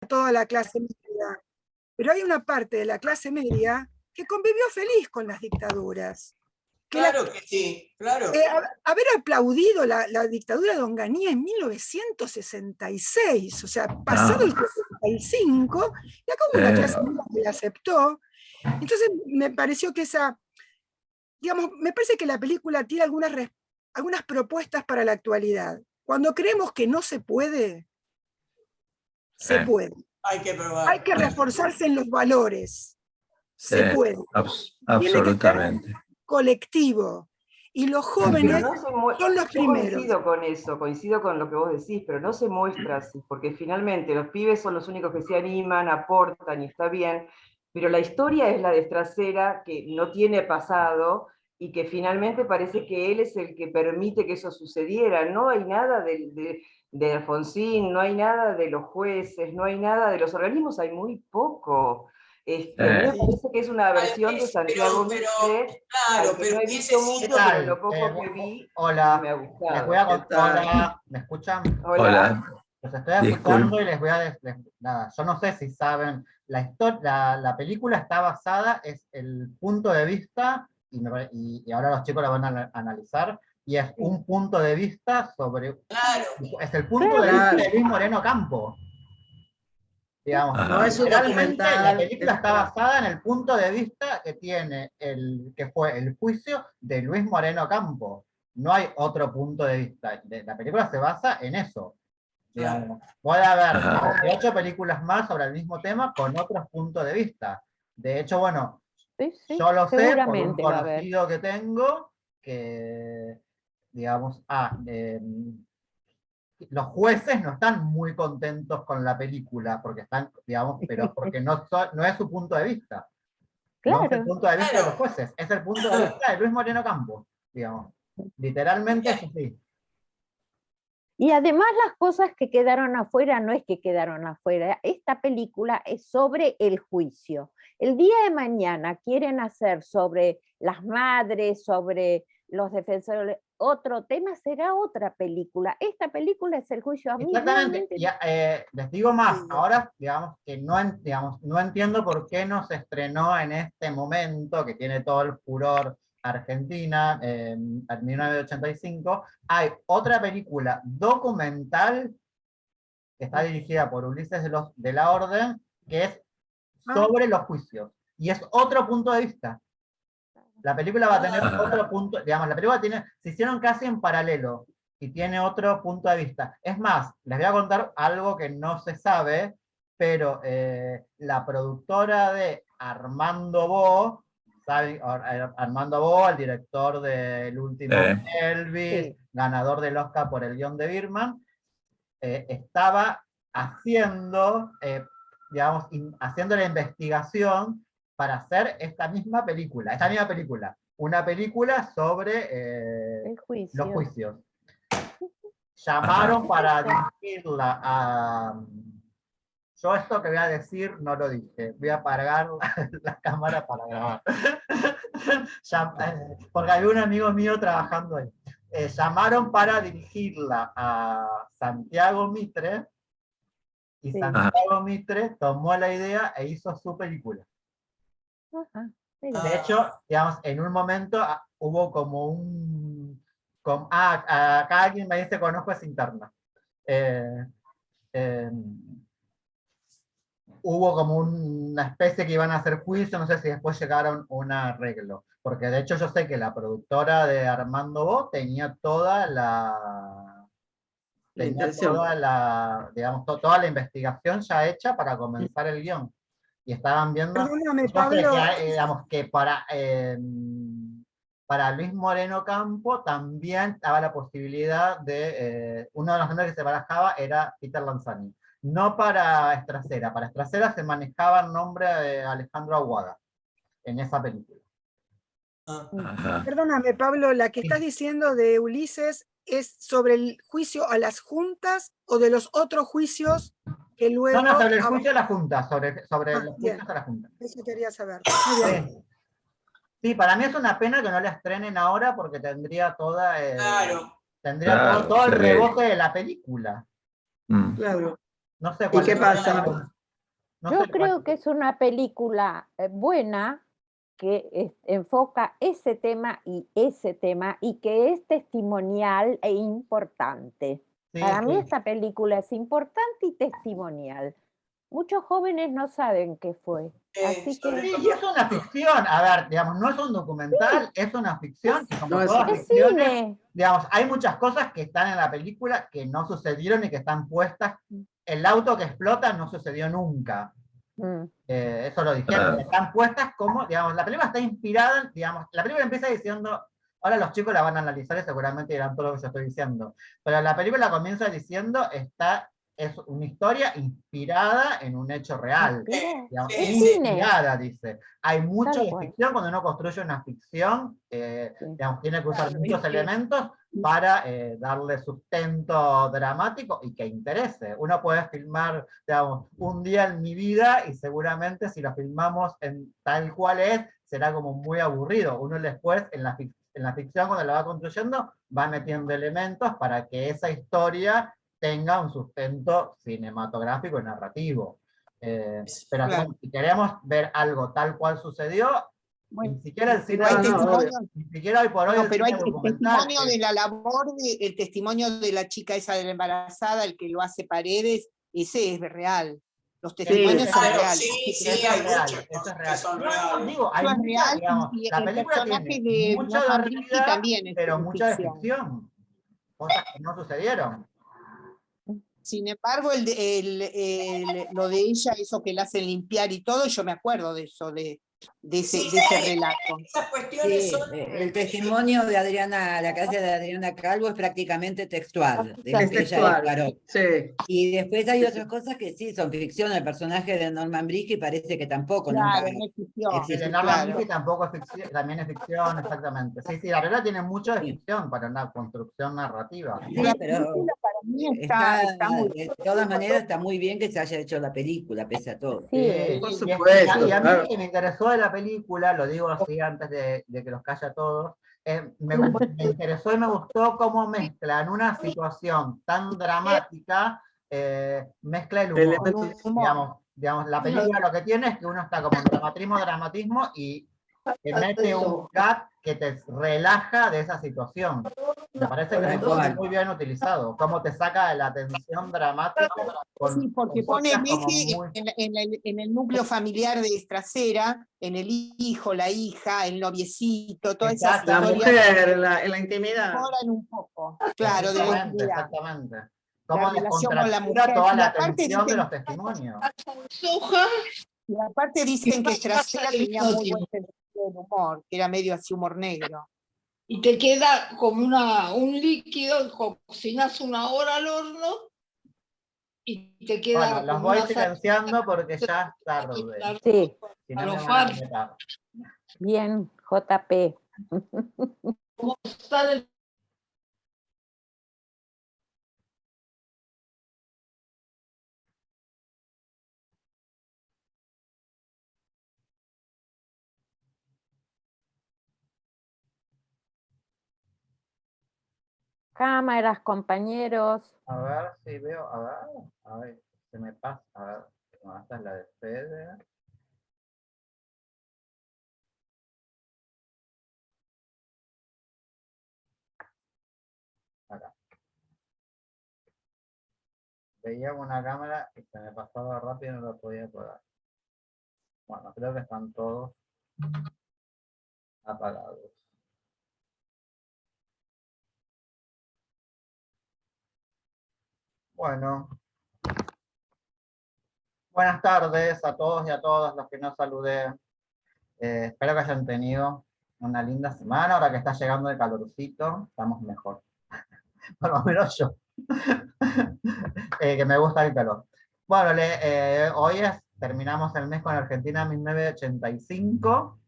toda la clase media, pero hay una parte de la clase media que convivió feliz con las dictaduras. Claro que sí, claro. Haber aplaudido la dictadura de Onganía en 1966, o sea, pasado el 65, y acá hubo una clase media que la aceptó. Entonces me pareció que me parece que la película tiene algunas propuestas para la actualidad. Cuando creemos que no se puede, se puede. Hay que probar. Hay que reforzarse en los valores. Se puede. Absolutamente. Tiene que ser colectivo. Y los jóvenes son los primeros. Coincido con lo que vos decís, pero no se muestra así, porque finalmente los pibes son los únicos que se animan, aportan y está bien, pero la historia es la de Estracera, que no tiene pasado y que finalmente parece que él es el que permite que eso sucediera. No hay nada de Alfonsín, no hay nada de los jueces, no hay nada de los organismos, hay muy poco. A mí me parece que es una versión de Santiago Mitre, claro, pero no he visto mucho, pero lo poco que vi hola, me ha gustado. les voy a contar. Hola, ¿me escuchan? Hola. Los estoy escuchando y les voy a nada, yo no sé si saben, la película está basada, es el punto de vista, y ahora los chicos la van a analizar, y es un punto de vista sobre, es el punto de vista de Luis Moreno Campo. Digamos, no es un documental. La película está basada en el punto de vista que tiene que fue el juicio de Luis Moreno Campo. No hay otro punto de vista. La película se basa en eso. Digamos. Puede haber 8 películas más sobre el mismo tema con otros puntos de vista. De hecho, bueno, yo lo sé por un conocido que tengo que, digamos, los jueces no están muy contentos con la película, porque están, digamos, pero porque no es su punto de vista. No es el punto de vista de los jueces, es el punto de vista de Luis Moreno Campo, digamos. Literalmente es así. Y además las cosas que quedaron afuera, no es que quedaron afuera, esta película es sobre el juicio. El día de mañana quieren hacer sobre las madres, sobre los defensores, otro tema, será otra película. Esta película es el juicio. A mí exactamente. Les digo más, ahora digamos que no entiendo por qué no se estrenó en este momento, que tiene todo el furor Argentina, en 1985, hay otra película documental que está dirigida por Ulises de la Orden, que es sobre los juicios, y es otro punto de vista. La película va a tener otro punto, digamos, la película se hicieron casi en paralelo, y tiene otro punto de vista. Es más, les voy a contar algo que no se sabe, pero la productora de Armando Bo, Armando Bo, el director del último Elvis, ganador del Oscar por el guión de Birdman, estaba haciendo, haciendo la investigación para hacer esta misma película, una película sobre los juicios. Llamaron para dirigirla a... Yo esto que voy a decir no lo dije, voy a apagar la cámara para grabar. Porque había un amigo mío trabajando ahí. Llamaron para dirigirla a Santiago Mitre, y Santiago Mitre tomó la idea e hizo su película. De hecho, digamos, en un momento hubo como un... acá alguien me dice, conozco esa interna. Hubo como una especie que iban a hacer juicio, no sé si después llegaron a un arreglo. Porque de hecho yo sé que la productora de Armando Bo tenía toda la... digamos, toda la investigación ya hecha para comenzar el guión. Y estaban viendo... Perdóname, Pablo. Digamos que para Luis Moreno Campo también estaba la posibilidad de... uno de los nombres que se barajaba era Peter Lanzani. No para Estracera se manejaba el nombre de Alejandro Aguada en esa película. Perdóname, Pablo, la que estás diciendo de Ulises es sobre el juicio a las juntas o de los otros juicios que luego... No, sobre el juicio a la junta, sobre los juicios a la junta. Eso quería saber. Sí, para mí es una pena que no la estrenen ahora porque tendría toda... todo el rebote de la película. Claro. No sé ¿Y qué pasa? No Yo sé creo que es una película buena que enfoca ese tema y que es testimonial e importante. sí, Para mí sí. esta película es importante y testimonial. Muchos jóvenes no saben qué fue, así sobre que Sí, y es una ficción, a ver, digamos, no es un documental, es una ficción, y como No, es todas una- es ficciones, cine. digamos, hay muchas cosas que están en la película que no sucedieron y que están puestas. El auto que explota no sucedió nunca. Mm. Eso lo dijeron, están puestas como, digamos, la película está inspirada, digamos, la película empieza diciendo, ahora los chicos la van a analizar y seguramente dirán todo lo que yo estoy diciendo, pero la película comienza diciendo, es una historia inspirada en un hecho real. Digamos, Es sí, cine. inspirada, dice. Hay mucho Tal de cual. ficción, cuando uno construye una ficción, Sí. digamos, tiene que usar Claro, muchos es que- elementos para darle sustento dramático y que interese. Uno puede filmar, digamos, un día en mi vida y seguramente si lo filmamos en tal cual es, será como muy aburrido. Uno después, en la ficción, cuando la va construyendo, va metiendo elementos para que esa historia tenga un sustento cinematográfico y narrativo. Pero Claro. si queremos ver algo tal cual sucedió, Bueno, ni siquiera el cine, pero hay No, no, testimonio, ni siquiera hoy por hoy no, el pero hay cine el documental. testimonio de la labor, el testimonio de la chica esa de la embarazada, el que lo hace Paredes, ese es real. Los testimonios son Claro, reales. sí, sí, Eso hay es real, muchas eso es cosas que real. son No, reales. digo, hay Eso es mucha, real, digamos, y la el película personaje tiene de mucha Norman de Brisky realidad, también es pero mucha de ficción. ficción. Cosas que no sucedieron. Sin embargo, lo de ella, eso que la hacen limpiar y todo, yo me acuerdo de eso, de ese relato. Esas cuestiones Sí, son... el testimonio de Adriana, la que hace de Adriana Calvo es prácticamente textual, de lo Es que ella textual. declaró. Sí. Y después hay Sí, otras cosas que sí son ficción. El personaje de Norman Brisky parece que tampoco Claro, nunca no es ficción. El de existió. Norman Claro. Brisky tampoco es ficción, también es ficción, exactamente. Sí, sí, la realidad tiene mucho de Sí. ficción para una construcción narrativa. Sí, La pero película para mí está, está muy de todas maneras está muy bien que se haya hecho la película, pese a todo. Sí, por y supuesto, y a mí claro. lo que me interesó de la película, lo digo así antes de que los calle a todos, me interesó y me gustó cómo mezcla en una situación tan dramática, mezcla el humor. Elementos- Digamos, la película lo que tiene es que uno está como en dramatismo, y te mete un gag que te relaja de esa situación. Me parece que Tal eso está cual. muy bien utilizado, cómo te saca de la tensión dramática con, Sí, porque con pone el cosas como eje muy... en el núcleo familiar de Estracera, en el hijo, la hija, el noviecito, todas esas Exacto. La historias mujer, en la intimidad. mejoran un poco, claro, de la Exactamente, intimidad, exactamente. la Cómo relación con la descontractura mujer. toda Y la aparte tensión de dicen, los testimonios. y aparte dicen que Estracera tenía muy buen sentido del humor, que era medio así humor negro. Y te queda como un líquido, cocinas 1 hora al horno y te queda Bueno, los como voy una silenciando porque ya es tarde. sí, Si a no me los van a fans. matar. bien, JP. ¿Cómo está el Cámaras, compañeros. A ver si veo, a ver, se me pasa, a ver, no, esta es la de Fede. Acá. Veía una cámara y se me pasaba rápido y no la podía apagar. Bueno, creo que están todos apagados. Bueno. Buenas tardes a todos y a todas los que nos saludé. Espero que hayan tenido una linda semana. Ahora que está llegando el calorcito, estamos mejor. Por lo menos yo. Que me gusta el calor. Bueno, hoy terminamos el mes con Argentina 1985.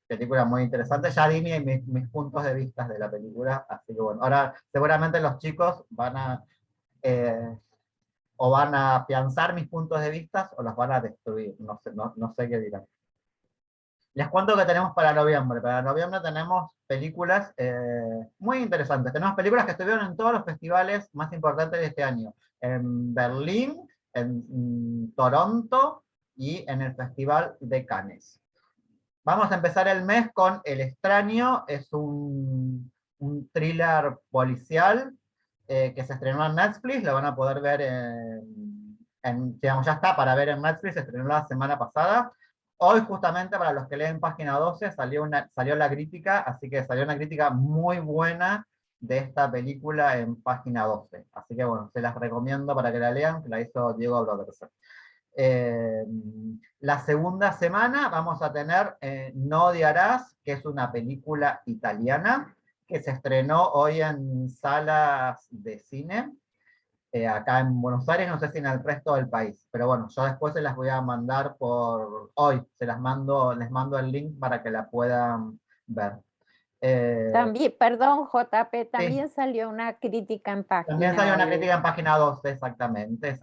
Película muy interesante. Ya di mis puntos de vista de la película. Así que bueno, ahora seguramente los chicos van a... o van a afianzar mis puntos de vista o los van a destruir, no sé qué dirán. Les cuento que tenemos para noviembre. Para noviembre tenemos películas muy interesantes. Tenemos películas que estuvieron en todos los festivales más importantes de este año. En Berlín, en Toronto y en el Festival de Cannes. Vamos a empezar el mes con El Extraño, es un thriller policial que se estrenó en Netflix, lo van a poder ver digamos, ya está para ver en Netflix, se estrenó la semana pasada. Hoy justamente para los que leen Página 12 salió la crítica, así que salió una crítica muy buena de esta película en Página 12. Así que bueno, se las recomiendo para que la lean, que la hizo Diego Brodersen. La segunda semana vamos a tener No odiarás, que es una película italiana que se estrenó hoy en salas de cine, acá en Buenos Aires, no sé si en el resto del país, pero bueno, yo después se las voy a mandar hoy, les mando el link para que la puedan ver. También, perdón, JP, Sí. también salió una crítica en Página. También salió una hoy. crítica en Página 12, exactamente.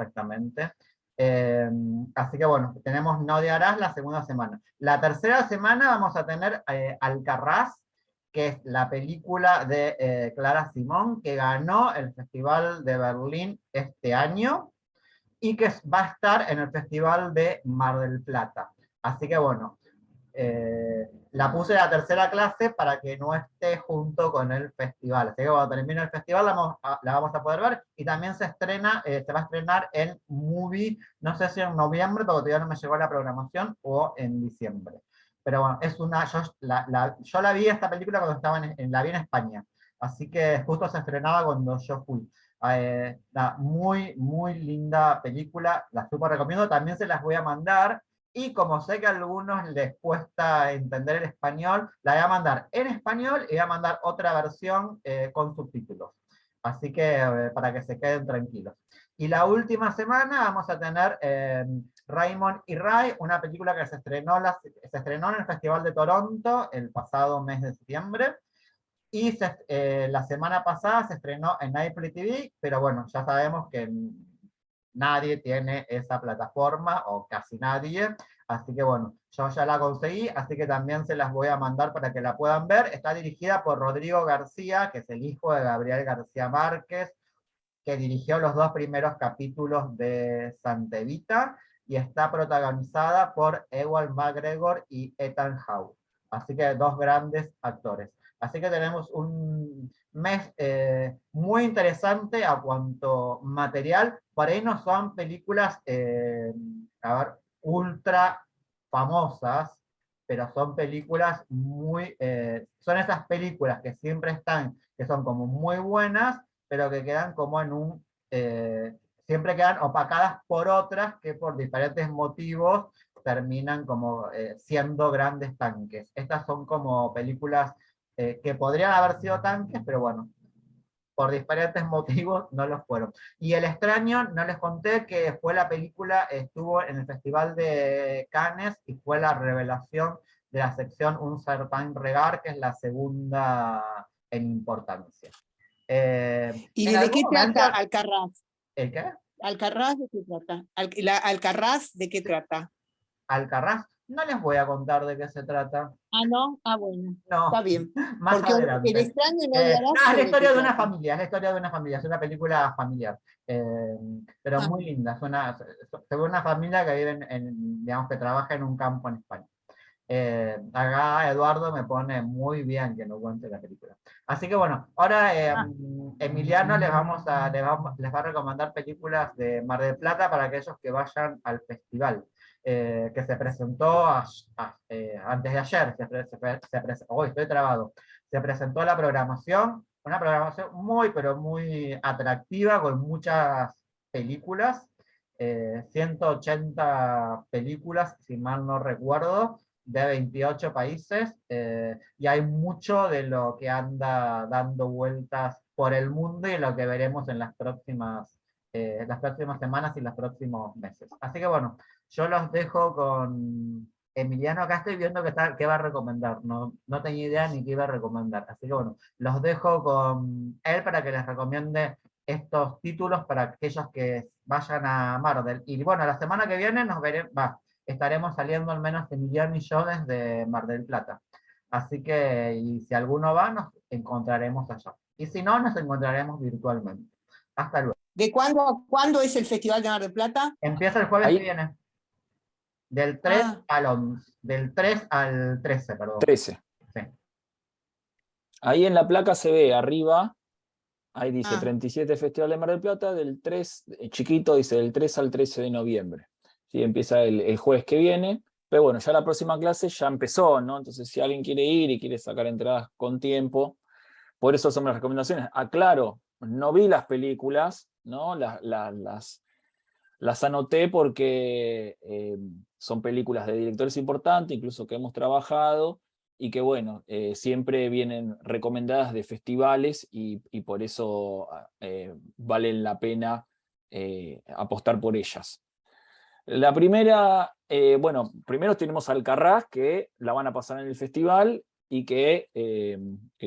Así que bueno, tenemos No odiarás la segunda semana. La tercera semana vamos a tener Alcarrás, que es la película de Clara Simón, que ganó el Festival de Berlín este año, y que va a estar en el Festival de Mar del Plata. Así que bueno, la puse en la tercera clase para que no esté junto con el festival. Así que cuando termine el festival la vamos a poder ver, y también se va a estrenar en Movie, no sé si en noviembre, porque todavía no me llegó la programación, o en diciembre. Pero bueno, yo la vi esta película cuando estaba la vi en España, así que justo se estrenaba cuando yo fui. Muy, muy linda película, la súper recomiendo, también se las voy a mandar. Y como sé que a algunos les cuesta entender el español, la voy a mandar en español y voy a mandar otra versión con subtítulos. Así que para que se queden tranquilos. Y la última semana vamos a tener Raymond y Ray, una película que se estrenó en el Festival de Toronto el pasado mes de septiembre. Y la semana pasada se estrenó en Apple TV, pero bueno, ya sabemos que nadie tiene esa plataforma, o casi nadie, así que bueno, yo ya la conseguí, así que también se las voy a mandar para que la puedan ver. Está dirigida por Rodrigo García, que es el hijo de Gabriel García Márquez, que dirigió los 2 primeros capítulos de Santa Evita, y está protagonizada por Ewan McGregor y Ethan Hawke, así que 2 grandes actores. Así que tenemos un mes muy interesante a cuanto material. Por ahí no son películas ultra famosas, pero son películas son esas películas que siempre están, que son como muy buenas, pero que quedan como siempre quedan opacadas por otras que por diferentes motivos terminan como siendo grandes tanques. Estas son como películas que podrían haber sido tanques, pero bueno, por diferentes motivos no los fueron. Y El Extraño, no les conté que fue la película, estuvo en el Festival de Cannes y fue la revelación de la sección Un Certain Regard, que es la segunda en importancia. ¿Y de qué trata Alcarrás? ¿El qué? ¿Alcarrás de qué trata? ¿Alcarrás de qué trata? Alcarrás, no les voy a contar de qué se trata. Ah, ¿no? Ah, bueno. No, Está bien. más Porque adelante. El Extraño no odiarás. No, es la historia de una familia, es la historia de una familia, es una película familiar. Pero muy linda, es una familia que vive digamos, que trabaja en un campo en España. Acá Eduardo me pone muy bien que no cuente la película. Así que bueno, ahora Emiliano les va a recomendar películas de Mar del Plata para aquellos que vayan al festival, que se presentó antes de ayer. Hoy estoy trabado. Se presentó la programación, una programación muy, pero muy atractiva, con muchas películas, 180 películas, si mal no recuerdo, de 28 países, y hay mucho de lo que anda dando vueltas por el mundo y lo que veremos en las próximas semanas y los próximos meses. Así que bueno, yo los dejo con Emiliano. Acá estoy viendo qué va a recomendar, no tenía idea ni qué iba a recomendar, así que bueno, los dejo con él para que les recomiende estos títulos para aquellos que vayan a Marvel. Y bueno, la semana que viene estaremos saliendo al menos Emiliano y yo desde Mar del Plata. Así que, y si alguno va, nos encontraremos allá. Y si no, nos encontraremos virtualmente. Hasta luego. ¿De cuándo a cuándo es el Festival de Mar del Plata? Empieza el jueves Ahí- que viene. Del 3 Ah. al 11, del 3 al 13, perdón. 13. Sí. Ahí en la placa se ve arriba, ahí dice Ah. 37 Festival de Mar del Plata, del 3, chiquito dice del 3 al 13 de noviembre. ¿Sí? Empieza el jueves que viene, pero bueno, ya la próxima clase ya empezó, ¿no? Entonces si alguien quiere ir y quiere sacar entradas con tiempo, por eso son las recomendaciones. Aclaro, no vi las películas, ¿no? Las anoté porque son películas de directores importantes, incluso que hemos trabajado, y que bueno, siempre vienen recomendadas de festivales y por eso valen la pena apostar por ellas. La primera, bueno, primero tenemos Alcarrás, que la van a pasar en el festival y que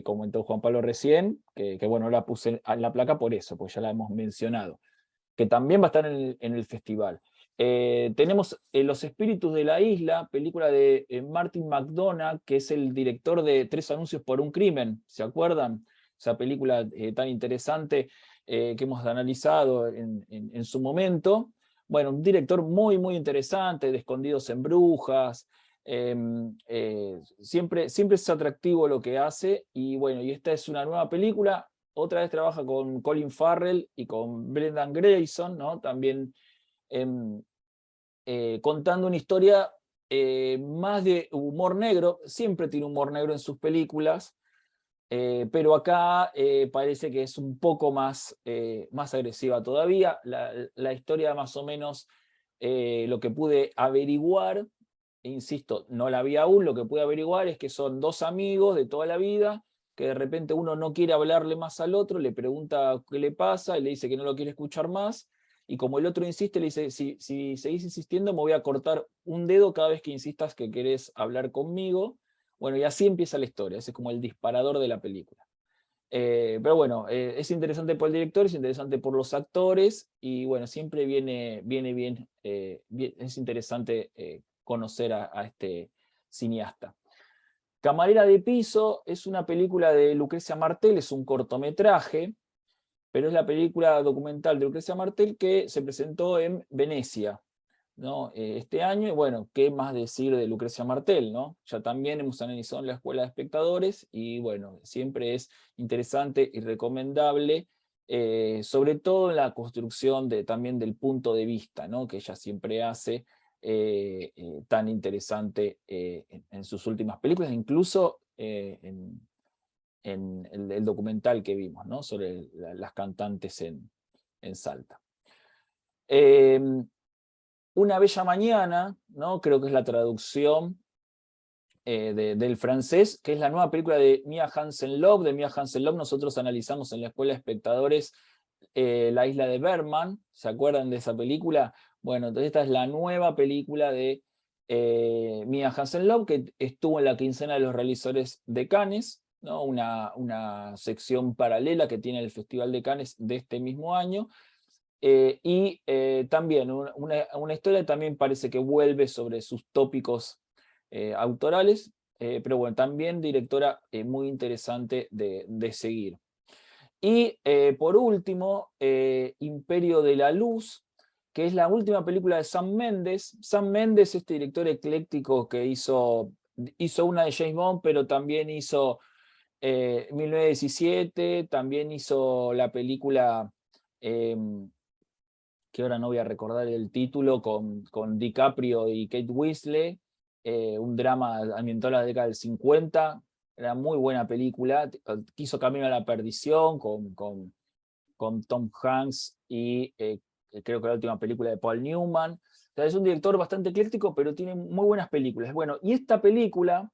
comentó Juan Pablo recién, que bueno, la puse en la placa por eso, porque ya la hemos mencionado, que también va a estar en el festival. Tenemos Los Espíritus de la Isla, película de Martin McDonagh, que es el director de 3 anuncios por un crimen, ¿se acuerdan? Esa película tan interesante que hemos analizado en su momento. Bueno, un director muy, muy interesante, de Escondidos en Brujas. Siempre es atractivo lo que hace, y bueno, y esta es una nueva película. Otra vez trabaja con Colin Farrell y con Brendan Gleeson, ¿no? También contando una historia más de humor negro. Siempre tiene humor negro en sus películas, pero acá parece que es un poco más agresiva todavía. La historia más o menos, lo que pude averiguar, insisto, no la vi aún, lo que pude averiguar es que son 2 amigos de toda la vida, que de repente uno no quiere hablarle más al otro, le pregunta qué le pasa, y le dice que no lo quiere escuchar más, y como el otro insiste, le dice, si seguís insistiendo me voy a cortar un dedo cada vez que insistas que querés hablar conmigo. Bueno, y así empieza la historia, ese es como el disparador de la película. Pero bueno, es interesante por el director, es interesante por los actores, y bueno, siempre viene bien, es interesante conocer a este cineasta. Camarera de piso es una película de Lucrecia Martel, es un cortometraje, pero es la película documental de Lucrecia Martel que se presentó en Venecia, ¿no? Este año. Y bueno, ¿qué más decir de Lucrecia Martel, ¿no? Ya también hemos analizado en la Escuela de Espectadores, y bueno, siempre es interesante y recomendable, sobre todo en la construcción también del punto de vista, ¿no? Que ella siempre hace, tan interesante en sus últimas películas, incluso en el documental que vimos, ¿no? Sobre las cantantes en Salta. Una bella mañana, ¿no? Creo que es la traducción del francés, que es la nueva película de Mia Hansen-Løve. De Mia Hansen-Løve nosotros analizamos en la Escuela de Espectadores La Isla de Bergman, ¿se acuerdan de esa película? Bueno, entonces esta es la nueva película de Mia Hansen-Løve, que estuvo en la quincena de los realizadores de Cannes, ¿no? Una sección paralela que tiene el Festival de Cannes de este mismo año. Y también una historia también parece que vuelve sobre sus tópicos autorales, pero bueno, también directora muy interesante de seguir. Y por último, Imperio de la Luz, que es la última película de Sam Mendes. Sam Mendes, este director ecléctico que hizo una de James Bond, pero también hizo 1917, también hizo la película que ahora no voy a recordar el título, con DiCaprio y Kate Winslet, un drama ambientado en la década del 50, era muy buena película. Hizo Camino a la Perdición con Tom Hanks y creo que la última película de Paul Newman. O sea, es un director bastante ecléctico, pero tiene muy buenas películas. Bueno, y esta película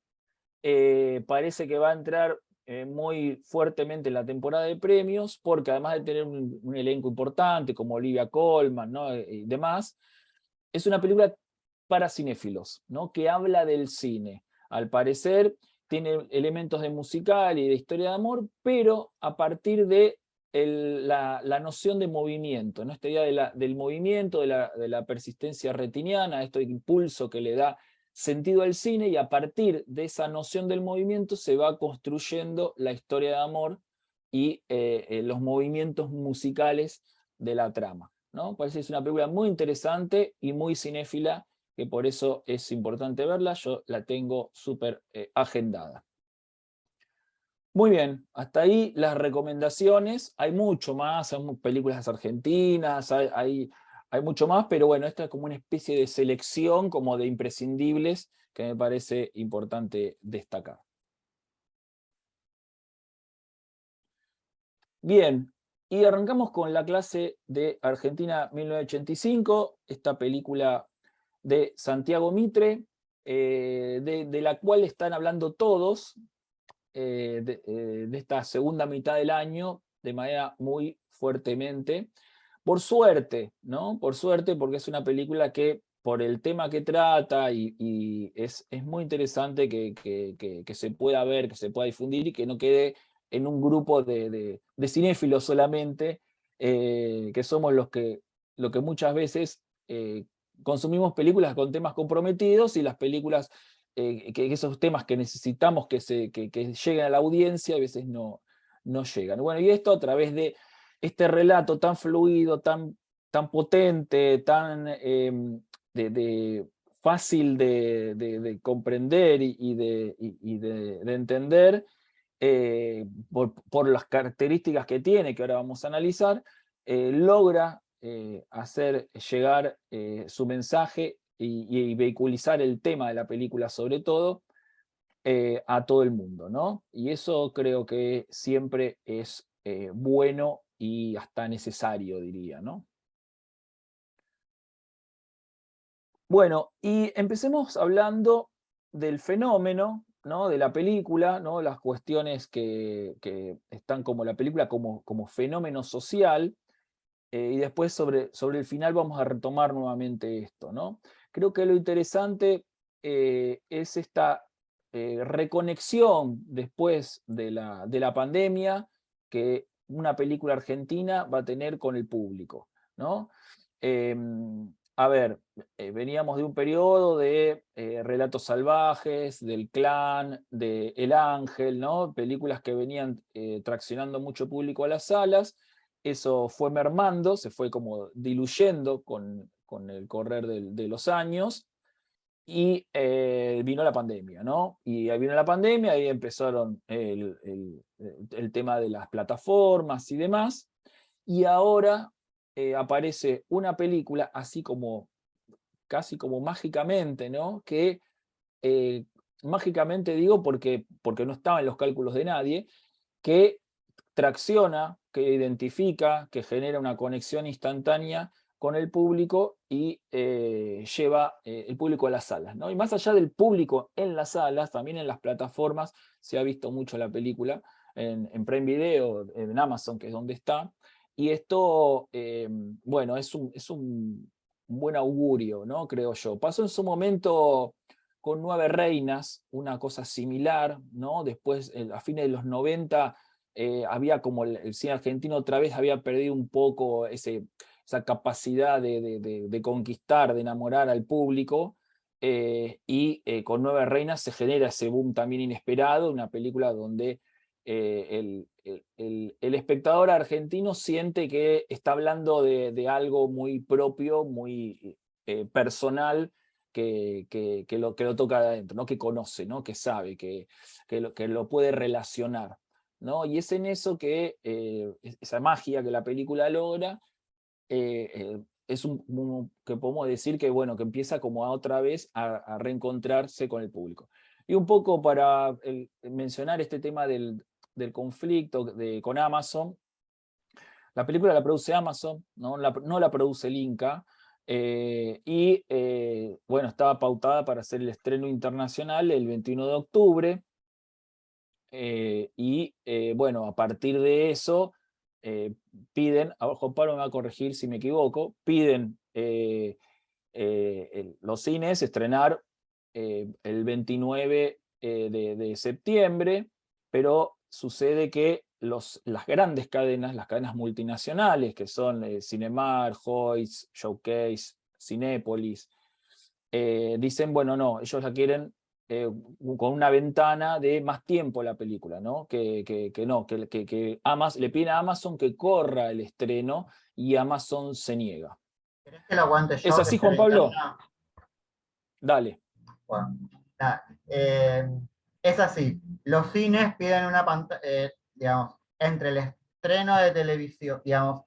parece que va a entrar muy fuertemente en la temporada de premios, porque además de tener un elenco importante como Olivia Colman, ¿no? Y demás, es una película para cinéfilos, ¿no? Que habla del cine. Al parecer tiene elementos de musical y de historia de amor, pero a partir de la noción de movimiento, ¿no? Esta idea del movimiento, de la persistencia retiniana, este impulso que le da sentido al cine, y a partir de esa noción del movimiento se va construyendo la historia de amor y los movimientos musicales de la trama, ¿no? Parece que es una película muy interesante y muy cinéfila, que por eso es importante verla. Yo la tengo súper agendada. Muy bien, hasta ahí las recomendaciones. Hay mucho más, hay películas argentinas, hay mucho más, pero bueno, esta es como una especie de selección como de imprescindibles que me parece importante destacar. Bien, y arrancamos con La clase de Argentina 1985, esta película de Santiago Mitre, de la cual están hablando todos, de esta segunda mitad del año de manera muy fuertemente. Por suerte, ¿no? Por suerte, porque es una película que, por el tema que trata, y es muy interesante que se pueda ver, que se pueda difundir y que no quede en un grupo de cinéfilos solamente, que somos los que muchas veces consumimos películas con temas comprometidos y las películas que esos temas que necesitamos que lleguen a la audiencia a veces no llegan. Bueno, y esto a través de este relato tan fluido, tan potente, tan fácil de comprender y de entender, por las características que tiene, que ahora vamos a analizar, logra hacer llegar su mensaje y vehiculizar el tema de la película sobre todo a todo el mundo, ¿no? Y eso creo que siempre es bueno y hasta necesario, diría, ¿no? Bueno, y empecemos hablando del fenómeno, ¿no? De la película, ¿no? Las cuestiones que están como la película como fenómeno social, y después sobre el final vamos a retomar nuevamente esto, ¿no? Creo que lo interesante es esta reconexión después de la pandemia que una película argentina va a tener con el público, ¿no? A ver, veníamos de un periodo de Relatos Salvajes, del Clan, de El Ángel, ¿no? Películas que venían traccionando mucho público a las salas. Eso fue mermando, se fue como diluyendo con el correr de los años, y vino la pandemia, ¿no? Y ahí vino la pandemia, ahí empezaron el tema de las plataformas y demás, y ahora aparece una película así como, casi como mágicamente, ¿no? Que mágicamente digo porque no estaba en los cálculos de nadie, que tracciona, que identifica, que genera una conexión instantánea con el público y lleva el público a las salas, ¿no? Y más allá del público en las salas, también en las plataformas se ha visto mucho la película, en Prime Video, en Amazon, que es donde está, y esto, bueno, es un buen augurio, ¿no? Creo yo. Pasó en su momento con Nueve Reinas, una cosa similar, ¿no? Después, a fines de los 90, había como el cine argentino otra vez había perdido un poco esa capacidad de conquistar, de enamorar al público, y con Nueve Reinas se genera ese boom también inesperado, una película donde el espectador argentino siente que está hablando de algo muy propio, muy personal, que lo toca de adentro, ¿no? Que conoce, ¿no? Que sabe, que lo puede relacionar, ¿no? Y es en eso que esa magia que la película logra, es que podemos decir que, bueno, que empieza como otra vez a reencontrarse con el público. Y un poco para mencionar este tema del conflicto con Amazon, la película la produce Amazon, no la produce el Inca, y bueno, estaba pautada para hacer el estreno internacional el 21 de octubre, y bueno, a partir de eso piden, abajo Pablo me va a corregir si me equivoco, piden los cines estrenar el 29 de septiembre, pero sucede que las grandes cadenas, las cadenas multinacionales, que son Cinemark, Hoyts, Showcase, Cinépolis, dicen, bueno, no, ellos la quieren con una ventana de más tiempo la película, ¿no? Que le piden a Amazon que corra el estreno y Amazon se niega. ¿Querés que lo aguante yo? ¿Es así, Juan Pablo? Bueno, Dale. es así. Los cines piden una pantalla, digamos, entre el estreno de televisión, digamos,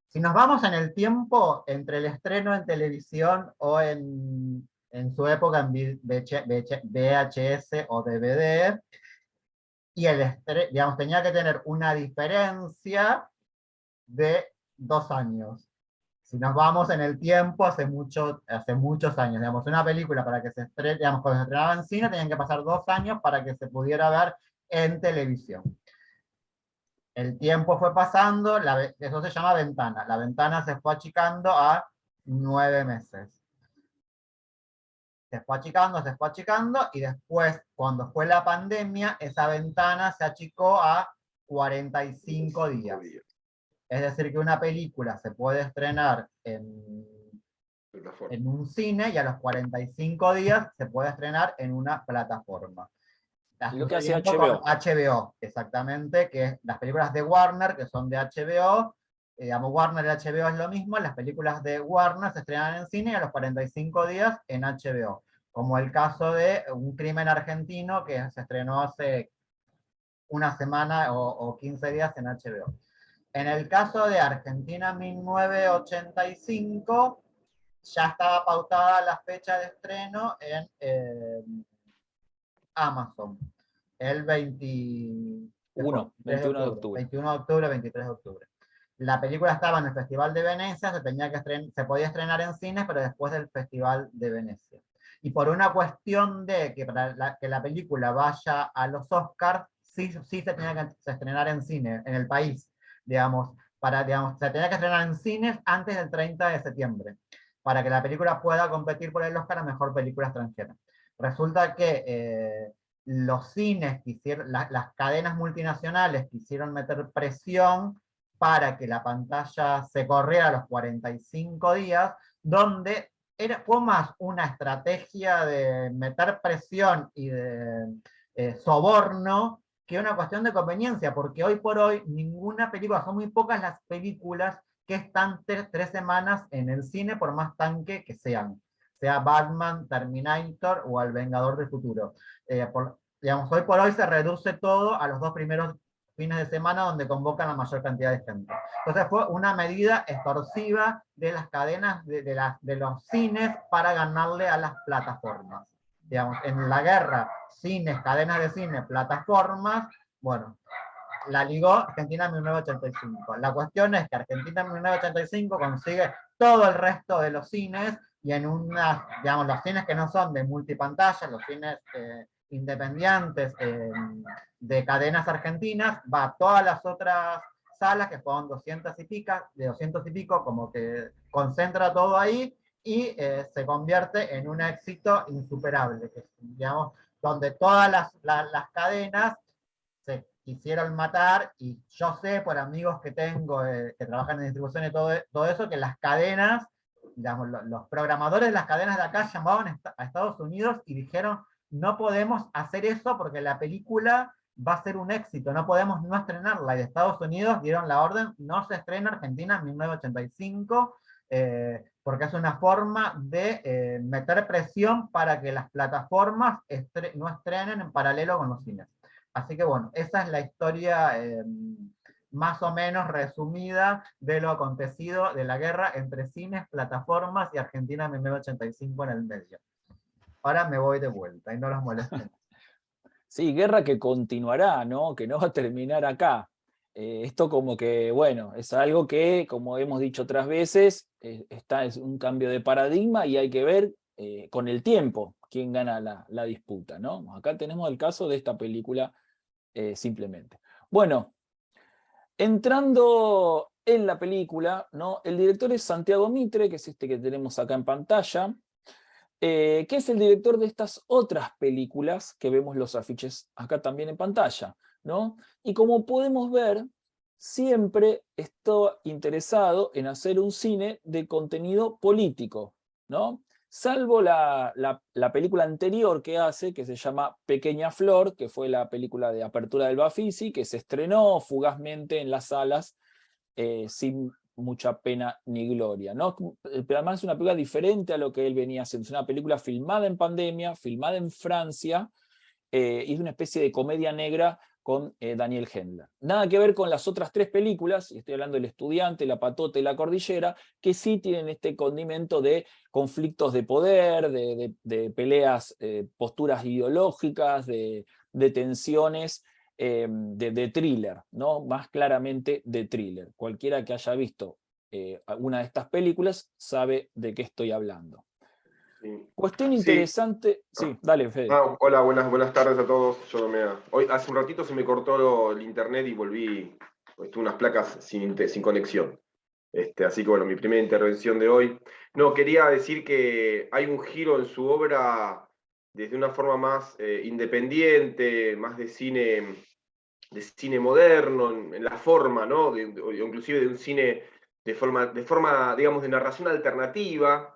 si nos vamos en el tiempo, entre el estreno en televisión o en su época en VHS o DVD, y digamos, tenía que tener una diferencia de 2 años. Si nos vamos en el tiempo, hace muchos años, digamos, una película para que se estrene, digamos, cuando se estrenaba en cine, tenían que pasar 2 años para que se pudiera ver en televisión. El tiempo fue pasando, eso se llama ventana. La ventana se fue achicando a 9 meses. Se fue achicando, y después, cuando fue la pandemia, esa ventana se achicó a 45 días. Es decir, que una película se puede estrenar en un cine y a los 45 días se puede estrenar en una plataforma. Lo que hace HBO. HBO. HBO, exactamente, que es las películas de Warner, que son de HBO, digamos, Warner y HBO es lo mismo, las películas de Warner se estrenan en cine y a los 45 días en HBO, como el caso de Un crimen argentino, que se estrenó hace una semana o 15 días en HBO. En el caso de Argentina 1985, ya estaba pautada la fecha de estreno en Amazon, el 21 de octubre. 21 de octubre, 23 de octubre. La película estaba en el Festival de Venecia, se podía estrenar en cines, pero después del Festival de Venecia. Y por una cuestión de que para que la película vaya a los Oscars, sí se tenía que estrenar en cine, en el país, digamos, se tenía que estrenar en cines antes del 30 de septiembre, para que la película pueda competir por el Oscar a Mejor Película Extranjera. Resulta que los cines las cadenas multinacionales quisieron meter presión para que la pantalla se corriera a los 45 días, donde fue más una estrategia de meter presión y de soborno que una cuestión de conveniencia, porque hoy por hoy ninguna película, son muy pocas las películas que están 3 semanas en el cine, por más tanque que sean, sea Batman, Terminator o El Vengador del Futuro. Digamos, hoy por hoy se reduce todo a los 2 primeros fines de semana donde convocan la mayor cantidad de gente. Entonces fue una medida extorsiva de las cadenas de los cines para ganarle a las plataformas. Digamos, en la guerra, cines, cadenas de cine, plataformas, bueno, la ligó Argentina en 1985. La cuestión es que Argentina en 1985 consigue todo el resto de los cines, y en digamos, los cines que no son de multipantalla, los cines independientes de cadenas argentinas, va a todas las otras salas, que fueron 200 y pico, como que concentra todo ahí, y se convierte en un éxito insuperable, que, digamos, donde todas las cadenas se quisieron matar, y yo sé por amigos que tengo que trabajan en distribución y todo eso, que las cadenas, digamos, los programadores de las cadenas de acá llamaban a Estados Unidos y dijeron: no podemos hacer eso porque la película va a ser un éxito, no podemos no estrenarla. Y de Estados Unidos dieron la orden: no se estrena Argentina en 1985, porque es una forma de meter presión para que las plataformas no estrenen en paralelo con los cines. Así que bueno, esa es la historia más o menos resumida de lo acontecido de la guerra entre cines, plataformas y Argentina en 1985 en el medio. Ahora me voy de vuelta y no los molesten. Sí, guerra que continuará, ¿no? Que no va a terminar acá. Esto como que, bueno, es algo que, como hemos dicho otras veces, es un cambio de paradigma, y hay que ver con el tiempo quién gana la disputa, ¿no? Acá tenemos el caso de esta película simplemente. Bueno, entrando en la película, ¿no? El director es Santiago Mitre, que es este que tenemos acá en pantalla, que es el director de estas otras películas que vemos los afiches acá también en pantalla, ¿no? Y como podemos ver, siempre está interesado en hacer un cine de contenido político, ¿no? salvo la película anterior que hace, que se llama Pequeña Flor, que fue la película de apertura del Bafisi, que se estrenó fugazmente en las salas sin mucha pena ni gloria, ¿no? Pero además es una película diferente a lo que él venía haciendo. Es una película filmada en pandemia, filmada en Francia, y es una especie de comedia negra con Daniel Hendler. Nada que ver con las otras 3 películas, y estoy hablando del Estudiante, La Patota y La Cordillera, que sí tienen este condimento de conflictos de poder, de peleas, posturas ideológicas, de tensiones, de thriller, ¿no? Más claramente de thriller. Cualquiera que haya visto alguna de estas películas sabe de qué estoy hablando. Sí. Cuestión interesante. Sí, dale, Fede. Hola, buenas tardes a todos. Hoy hace un ratito se me cortó el internet y volví, tuve unas placas sin conexión. Así que bueno, mi primera intervención de hoy. No, quería decir que hay un giro en su obra desde una forma más independiente, más de cine moderno, en la forma, ¿no? Inclusive de un cine de forma, digamos, de narración alternativa.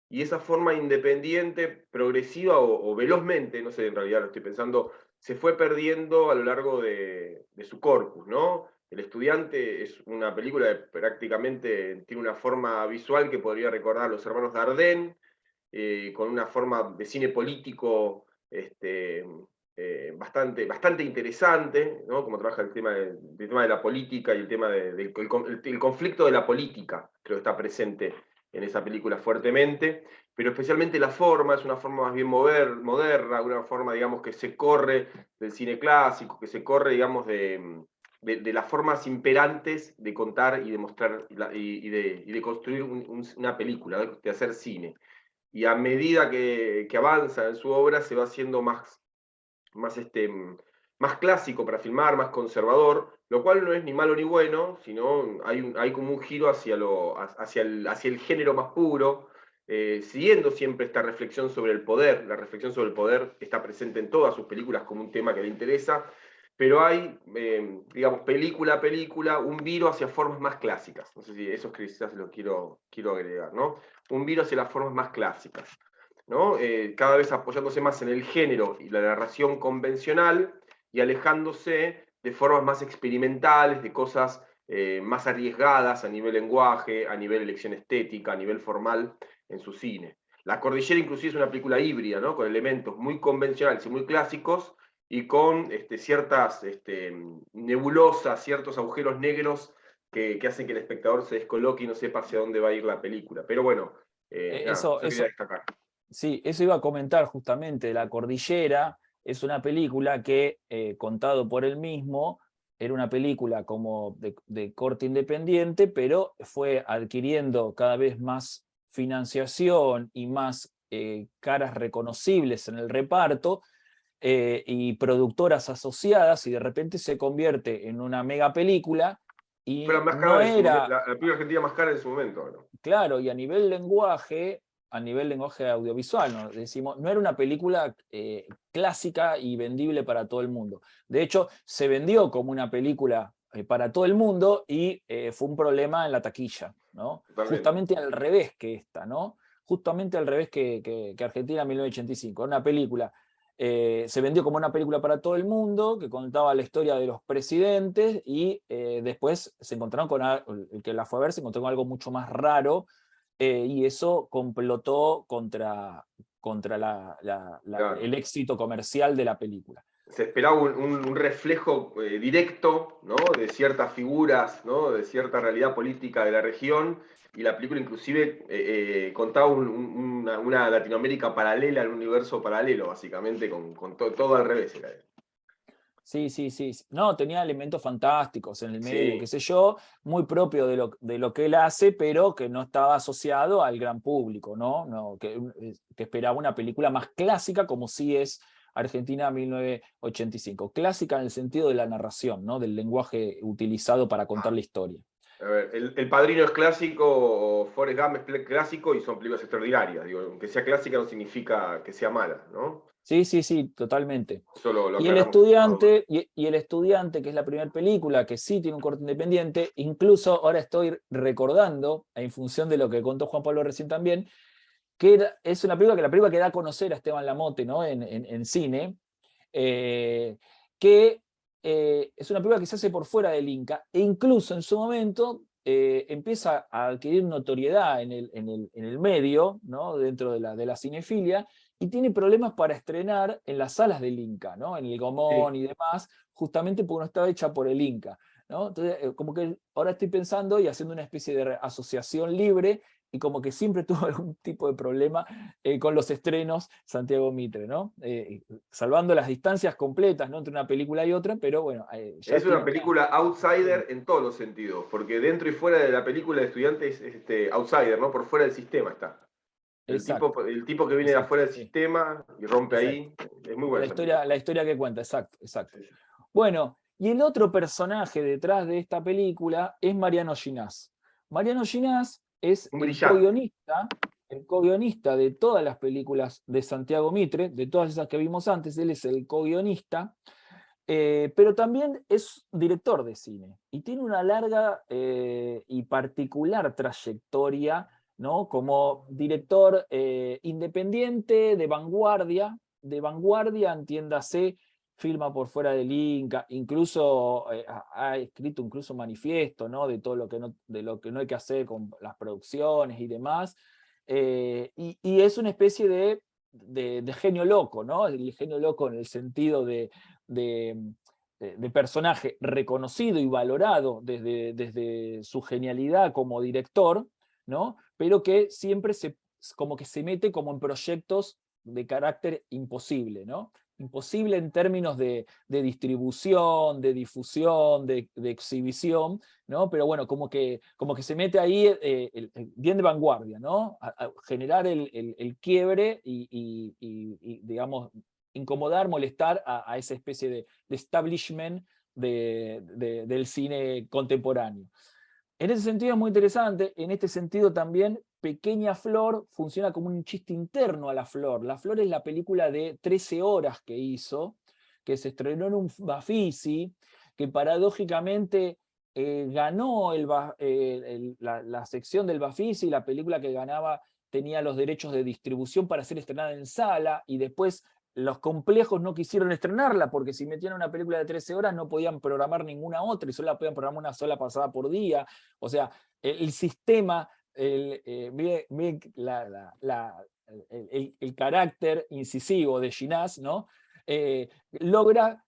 Y esa forma independiente, progresiva o velozmente, no sé, en realidad lo estoy pensando, se fue perdiendo a lo largo de su corpus, ¿no? El Estudiante es una película que prácticamente tiene una forma visual que podría recordar a los hermanos Dardenne, con una forma de cine político bastante interesante, ¿no? Como trabaja el tema de la política y el tema del conflicto de la política, creo que está presente en esa película fuertemente, pero especialmente la forma, es una forma más bien moderna, una forma, digamos, que se corre del cine clásico, que se corre, digamos, de las formas imperantes de contar y de mostrar y de construir una película, de hacer cine. Y a medida que avanza en su obra se va haciendo más clásico para filmar, más conservador, lo cual no es ni malo ni bueno, sino hay como un giro hacia el género más puro, siguiendo siempre esta reflexión sobre el poder. La reflexión sobre el poder está presente en todas sus películas como un tema que le interesa, pero hay, digamos, película a película, un viro hacia formas más clásicas. No sé si eso quizás lo quiero agregar, ¿no? Un viro hacia las formas más clásicas, ¿no? Cada vez apoyándose más en el género y la narración convencional y alejándose de formas más experimentales, de cosas más arriesgadas a nivel lenguaje, a nivel elección estética, a nivel formal en su cine. La Cordillera inclusive es una película híbrida, ¿no? Con elementos muy convencionales y muy clásicos y con ciertas nebulosas, ciertos agujeros negros que hacen que el espectador se descoloque y no sepa hacia dónde va a ir la película. Pero bueno, eso quería destacar. Sí, eso iba a comentar justamente. La Cordillera es una película que, contado por él mismo, era una película como de corte independiente, pero fue adquiriendo cada vez más financiación y más caras reconocibles en el reparto, y productoras asociadas, y de repente se convierte en una mega película. Y fue la más cara la película argentina más cara en su momento, ¿no? Claro, y a nivel lenguaje audiovisual, ¿no? Decimos, no era una película clásica y vendible para todo el mundo. De hecho, se vendió como una película para todo el mundo y fue un problema en la taquilla, ¿no? Justamente al revés que esta, ¿no? Justamente al revés que Argentina 1985. Era una película, se vendió como una película para todo el mundo, que contaba la historia de los presidentes, y después se encontraron con el que la fue a ver, se encontró con algo mucho más raro, y eso complotó contra el éxito comercial de la película. Se esperaba un reflejo directo, ¿no? De ciertas figuras, ¿no? De cierta realidad política de la región, y la película inclusive contaba una Latinoamérica paralela, un universo paralelo, básicamente, con todo al revés. Sí. No, tenía elementos fantásticos en el medio, qué sé yo, muy propio de lo que él hace, pero que no estaba asociado al gran público, ¿no? Que esperaba una película más clásica, como sí es Argentina 1985. Clásica en el sentido de la narración, ¿no? Del lenguaje utilizado para contar la historia. A ver, El Padrino es clásico, Forrest Gump es clásico, y son películas extraordinarias. Digo, aunque sea clásica no significa que sea mala, ¿no? Sí, totalmente. Lo y El Estudiante, y El Estudiante, que es la primera película, que sí tiene un corte independiente, incluso ahora estoy recordando, en función de lo que contó Juan Pablo recién también, es una película que da a conocer a Esteban Lamote, ¿no? en cine, que es una película que se hace por fuera del Inca, e incluso en su momento empieza a adquirir notoriedad en el medio, ¿no? Dentro de la cinefilia, y tiene problemas para estrenar en las salas del Inca, ¿no? En el Gomón y demás, justamente porque no estaba hecha por el Inca, ¿no? Entonces, como que ahora estoy pensando y haciendo una especie de asociación libre, y como que siempre tuvo algún tipo de problema con los estrenos Santiago Mitre, ¿no? Salvando las distancias completas, ¿no? Entre una película y otra, pero bueno. Es una película outsider en todos los sentidos, porque dentro y fuera de la película el estudiante es outsider, ¿no? Por fuera del sistema está. El tipo que viene de afuera del sistema y rompe ahí, es muy buena. La historia que cuenta, exacto. Bueno, y el otro personaje detrás de esta película es Mariano Ginás. Mariano Ginás es el co-guionista de todas las películas de Santiago Mitre, de todas esas que vimos antes. Él es el co-guionista, pero también es director de cine, y tiene una larga y particular trayectoria, ¿no? Como director independiente, de vanguardia, entiéndase, filma por fuera del Inca, incluso ha escrito incluso manifiesto, ¿no? De todo lo que no hay que hacer con las producciones y demás, y es una especie de genio loco, ¿no? El genio loco en el sentido de personaje reconocido y valorado desde su genialidad como director, ¿no? Pero que siempre como que se mete como en proyectos de carácter imposible, ¿no? Imposible en términos de distribución, de difusión, de exhibición, ¿no? Pero bueno, como que se mete ahí bien de vanguardia, ¿no? A generar el quiebre y, digamos, incomodar, molestar a esa especie de establishment del cine contemporáneo. En ese sentido es muy interesante. En este sentido también, Pequeña Flor funciona como un chiste interno a La Flor. La Flor es la película de 13 horas que hizo, que se estrenó en un Bafisi, que paradójicamente ganó la sección del Bafisi. La película que ganaba tenía los derechos de distribución para ser estrenada en sala, y después los complejos no quisieron estrenarla, porque si metían una película de 13 horas no podían programar ninguna otra, y solo la podían programar una sola pasada por día. O sea, el sistema, el carácter incisivo de Ginás, ¿no? Logra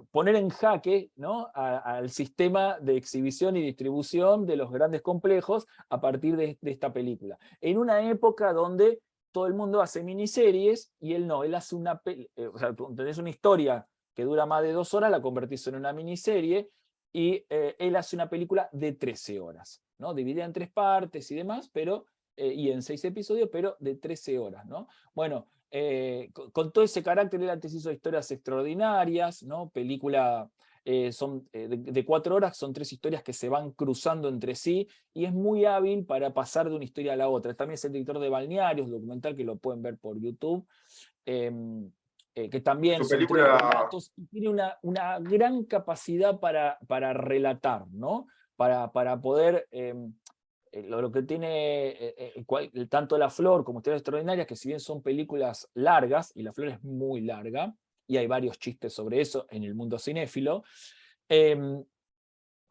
poner en jaque, ¿no? al sistema de exhibición y distribución de los grandes complejos a partir de esta película. En una época donde todo el mundo hace miniseries, y él no, él hace o sea, tenés una historia que dura más de 2 horas, la convertís en una miniserie, y él hace una película de 13 horas, ¿no? Dividida en 3 partes y demás, pero, y en 6 episodios, pero de 13 horas, ¿no? Bueno, con todo ese carácter, él antes hizo Historias Extraordinarias, ¿no? Película son de 4 horas, son 3 historias que se van cruzando entre sí, y es muy hábil para pasar de una historia a la otra. También es el director de Balnearios, documental que lo pueden ver por YouTube, que también son 3 relatos, y tiene una gran capacidad para relatar, ¿no? Para poder... lo que tiene tanto La Flor como Historias Extraordinarias, que si bien son películas largas, y La Flor es muy larga, y hay varios chistes sobre eso en el mundo cinéfilo,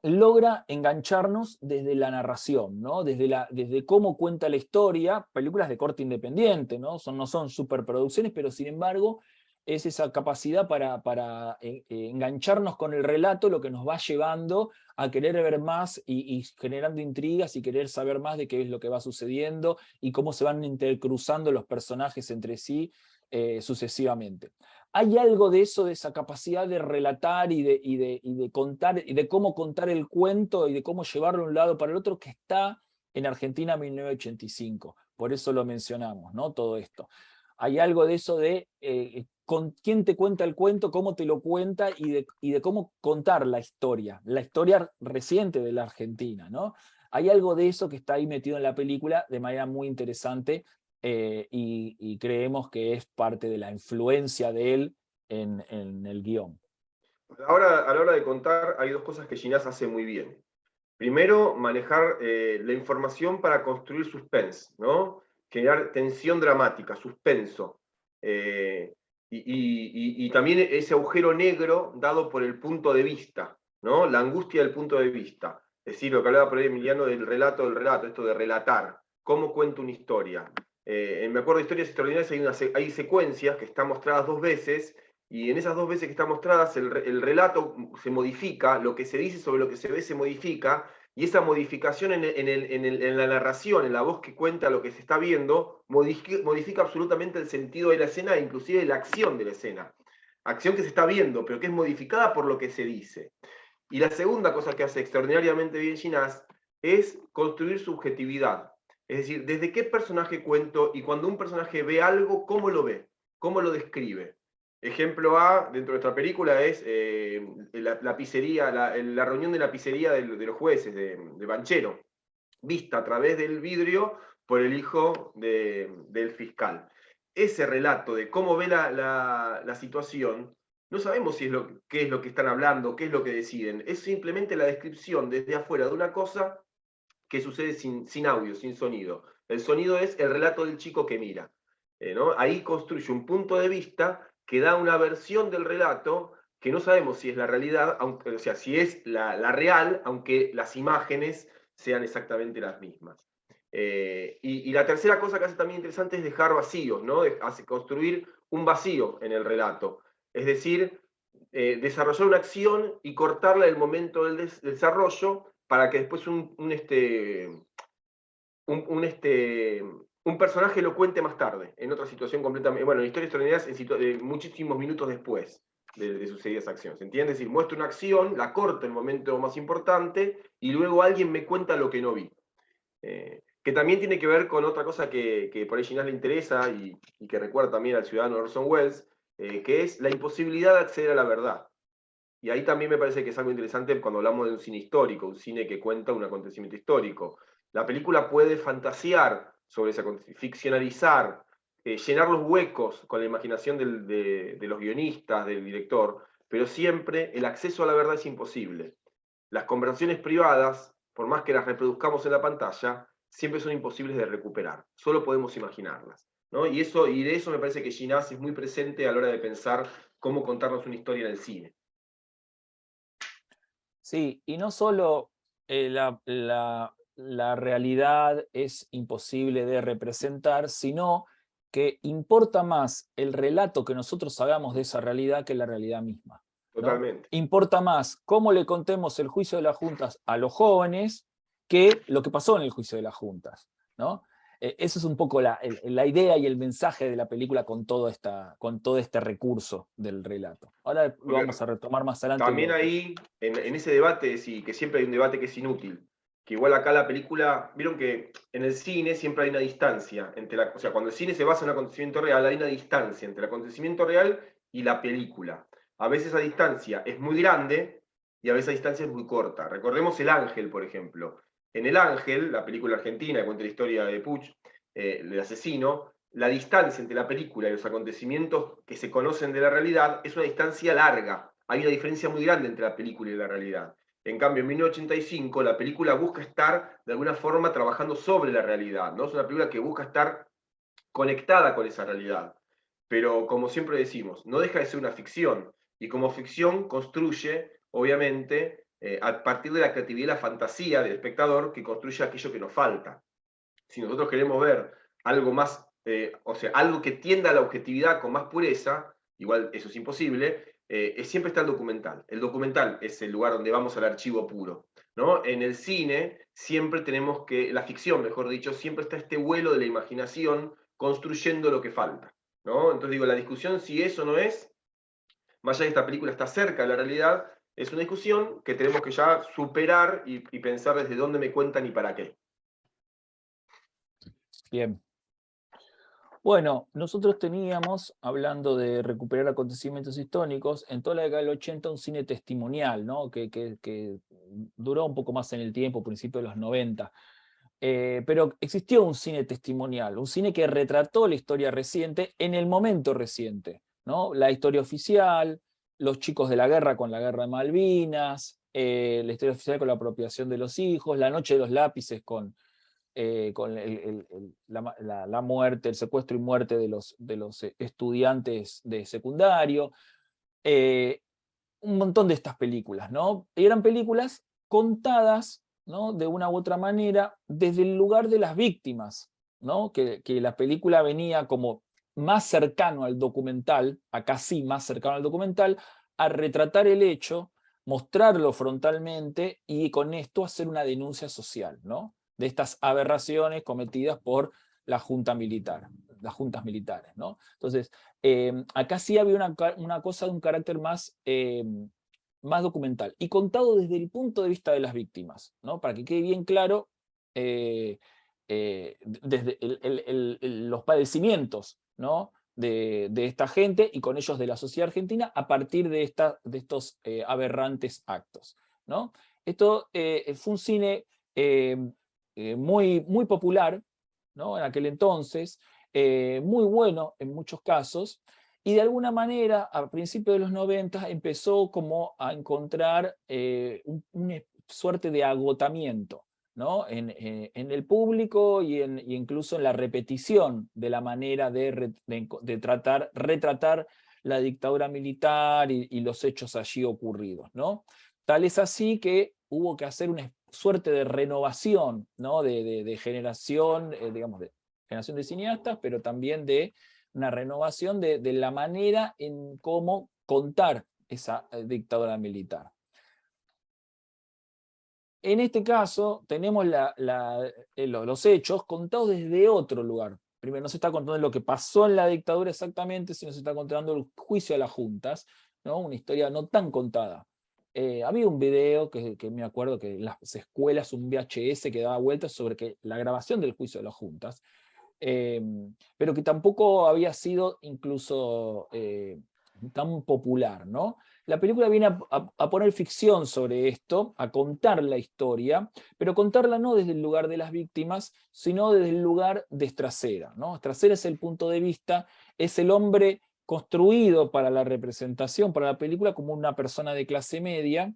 logra engancharnos desde la narración, ¿no? Desde cómo cuenta la historia. Películas de corte independiente, ¿no? No son superproducciones, pero sin embargo es esa capacidad para engancharnos con el relato, lo que nos va llevando a querer ver más, y generando intrigas y querer saber más de qué es lo que va sucediendo y cómo se van intercruzando los personajes entre sí sucesivamente. Hay algo de eso, de esa capacidad de relatar y de contar, y de cómo contar el cuento y de cómo llevarlo de un lado para el otro, que está en Argentina 1985. Por eso lo mencionamos, ¿no? Todo esto. Hay algo de eso de con quién te cuenta el cuento, cómo te lo cuenta, y de cómo contar la historia reciente de la Argentina, ¿no? Hay algo de eso que está ahí metido en la película de manera muy interesante, y creemos que es parte de la influencia de él en el guión. Ahora, a la hora de contar, hay 2 cosas que Ginás hace muy bien. Primero, manejar la información para construir suspense, ¿no? generar tensión dramática, suspenso, y también ese agujero negro dado por el punto de vista, ¿no? La angustia del punto de vista. Es decir, lo que hablaba por ahí Emiliano del relato, esto de relatar, cómo cuento una historia. Me acuerdo de Historias Extraordinarias, hay secuencias que están mostradas 2 veces, y en esas 2 veces que están mostradas el relato se modifica, lo que se dice sobre lo que se ve se modifica, y esa modificación en la narración, en la voz que cuenta lo que se está viendo, modifica absolutamente el sentido de la escena, inclusive la acción de la escena. Acción que se está viendo, pero que es modificada por lo que se dice. Y la segunda cosa que hace extraordinariamente bien Ginás es construir subjetividad. Es decir, desde qué personaje cuento, y cuando un personaje ve algo, ¿cómo lo ve? ¿Cómo lo describe? Ejemplo A, dentro de nuestra película, es la pizzería, la reunión de la pizzería de los jueces, de Banchero, vista a través del vidrio por el hijo del fiscal. Ese relato de cómo ve la situación, no sabemos qué es lo que están hablando, qué es lo que deciden. Es simplemente la descripción desde afuera de una cosa que sucede sin audio, sin sonido. El sonido es el relato del chico que mira, ¿no? Ahí construye un punto de vista que da una versión del relato que no sabemos si es la realidad, o sea, si es la real, aunque las imágenes sean exactamente las mismas. Y la tercera cosa que hace también interesante es dejar vacíos, ¿no? Hace construir un vacío en el relato. Es decir, desarrollar una acción y cortarla en el momento del desarrollo para que después un personaje lo cuente más tarde, en otra situación completamente, bueno, en Historias Extraordinarias muchísimos minutos después de suceder esa acción, ¿se entiende? Es decir, muestro una acción, la corto en el momento más importante, y luego alguien me cuenta lo que no vi. Que también tiene que ver con otra cosa que por ahí Ginás le interesa, y que recuerda también al ciudadano Orson Welles, que es la imposibilidad de acceder a la verdad. Y ahí también me parece que es algo interesante cuando hablamos de un cine histórico, un cine que cuenta un acontecimiento histórico. La película puede fantasear sobre ese acontecimiento, ficcionalizar, llenar los huecos con la imaginación de los guionistas, del director, pero siempre el acceso a la verdad es imposible. Las conversaciones privadas, por más que las reproduzcamos en la pantalla, siempre son imposibles de recuperar, solo podemos imaginarlas, ¿no? Y de eso me parece que Ginás es muy presente a la hora de pensar cómo contarnos una historia en el cine. Sí, y no solo la realidad es imposible de representar, sino que importa más el relato que nosotros hagamos de esa realidad que la realidad misma, ¿no? Totalmente. Importa más cómo le contemos el juicio de las juntas a los jóvenes que lo que pasó en el juicio de las juntas, ¿no? Eso es un poco la idea y el mensaje de la película con todo este recurso del relato. Ahora lo vamos a retomar más adelante. También ahí, en ese debate, sí, que siempre hay un debate que es inútil, que igual acá la película, vieron que en el cine siempre hay una distancia, o sea, cuando el cine se basa en un acontecimiento real, hay una distancia entre el acontecimiento real y la película. A veces esa distancia es muy grande y a veces esa distancia es muy corta. Recordemos El Ángel, por ejemplo. En El Ángel, la película argentina que cuenta la historia de Puch, el asesino, la distancia entre la película y los acontecimientos que se conocen de la realidad es una distancia larga. Hay una diferencia muy grande entre la película y la realidad. En cambio, en 1985, la película busca estar, de alguna forma, trabajando sobre la realidad, ¿no? Es una película que busca estar conectada con esa realidad. Pero, como siempre decimos, no deja de ser una ficción. Y como ficción construye, obviamente, a partir de la creatividad y la fantasía del espectador, que construye aquello que nos falta. Si nosotros queremos ver algo más, o sea, algo que tienda a la objetividad con más pureza, igual eso es imposible, siempre está el documental. El documental es el lugar donde vamos al archivo puro, ¿no? En el cine siempre tenemos la ficción, mejor dicho, siempre está este vuelo de la imaginación construyendo lo que falta, ¿no? Entonces digo, la discusión si eso no es, más allá de que esta película está cerca de la realidad, es una discusión que tenemos que ya superar y pensar desde dónde me cuentan y para qué. Bien. Bueno, nosotros teníamos, hablando de recuperar acontecimientos históricos, en toda la década del 80 un cine testimonial, ¿no? que duró un poco más en el tiempo, principios de los 90. Pero existió un cine testimonial, un cine que retrató la historia reciente en el momento reciente, ¿no? La historia oficial, los chicos de la guerra con la guerra de Malvinas, la historia oficial con la apropiación de los hijos, La noche de los lápices con con la muerte, el secuestro y muerte de los estudiantes de secundario. Un montón de estas películas, ¿no? Eran películas contadas, ¿no?, de una u otra manera desde el lugar de las víctimas, ¿no? Que la película venía como más cercano al documental, acá sí más cercano al documental, a retratar el hecho, mostrarlo frontalmente y con esto hacer una denuncia social, ¿no?, de estas aberraciones cometidas por la junta militar, las juntas militares, ¿no? Entonces, acá sí había una cosa de un carácter más, más documental y contado desde el punto de vista de las víctimas, ¿no? Para que quede bien claro desde los padecimientos, ¿no?, de esta gente y con ellos de la sociedad argentina a partir de estos aberrantes actos, ¿no? Esto fue un cine muy, muy popular, ¿no?, en aquel entonces, muy bueno en muchos casos, y de alguna manera a principios de los 90 empezó como a encontrar una suerte de agotamiento, ¿no?, en el público y incluso en la repetición de la manera de retratar la dictadura militar y los hechos allí ocurridos, ¿no? Tal es así que hubo que hacer una suerte de renovación, ¿no?, de generación, digamos, de generación de cineastas, pero también de una renovación de la manera en cómo contar esa dictadura militar. En este caso, tenemos los hechos contados desde otro lugar. Primero, no se está contando lo que pasó en la dictadura exactamente, sino se está contando el juicio a las juntas, ¿no?, una historia no tan contada. Había un video que me acuerdo que en las escuelas, un VHS que daba vueltas sobre la grabación del juicio de las juntas, pero que tampoco había sido incluso tan popular, ¿no? La película viene a poner ficción sobre esto, a contar la historia, pero contarla no desde el lugar de las víctimas, sino desde el lugar de Stracera, ¿no? Stracera es el punto de vista, es el hombre construido para la representación, para la película, como una persona de clase media,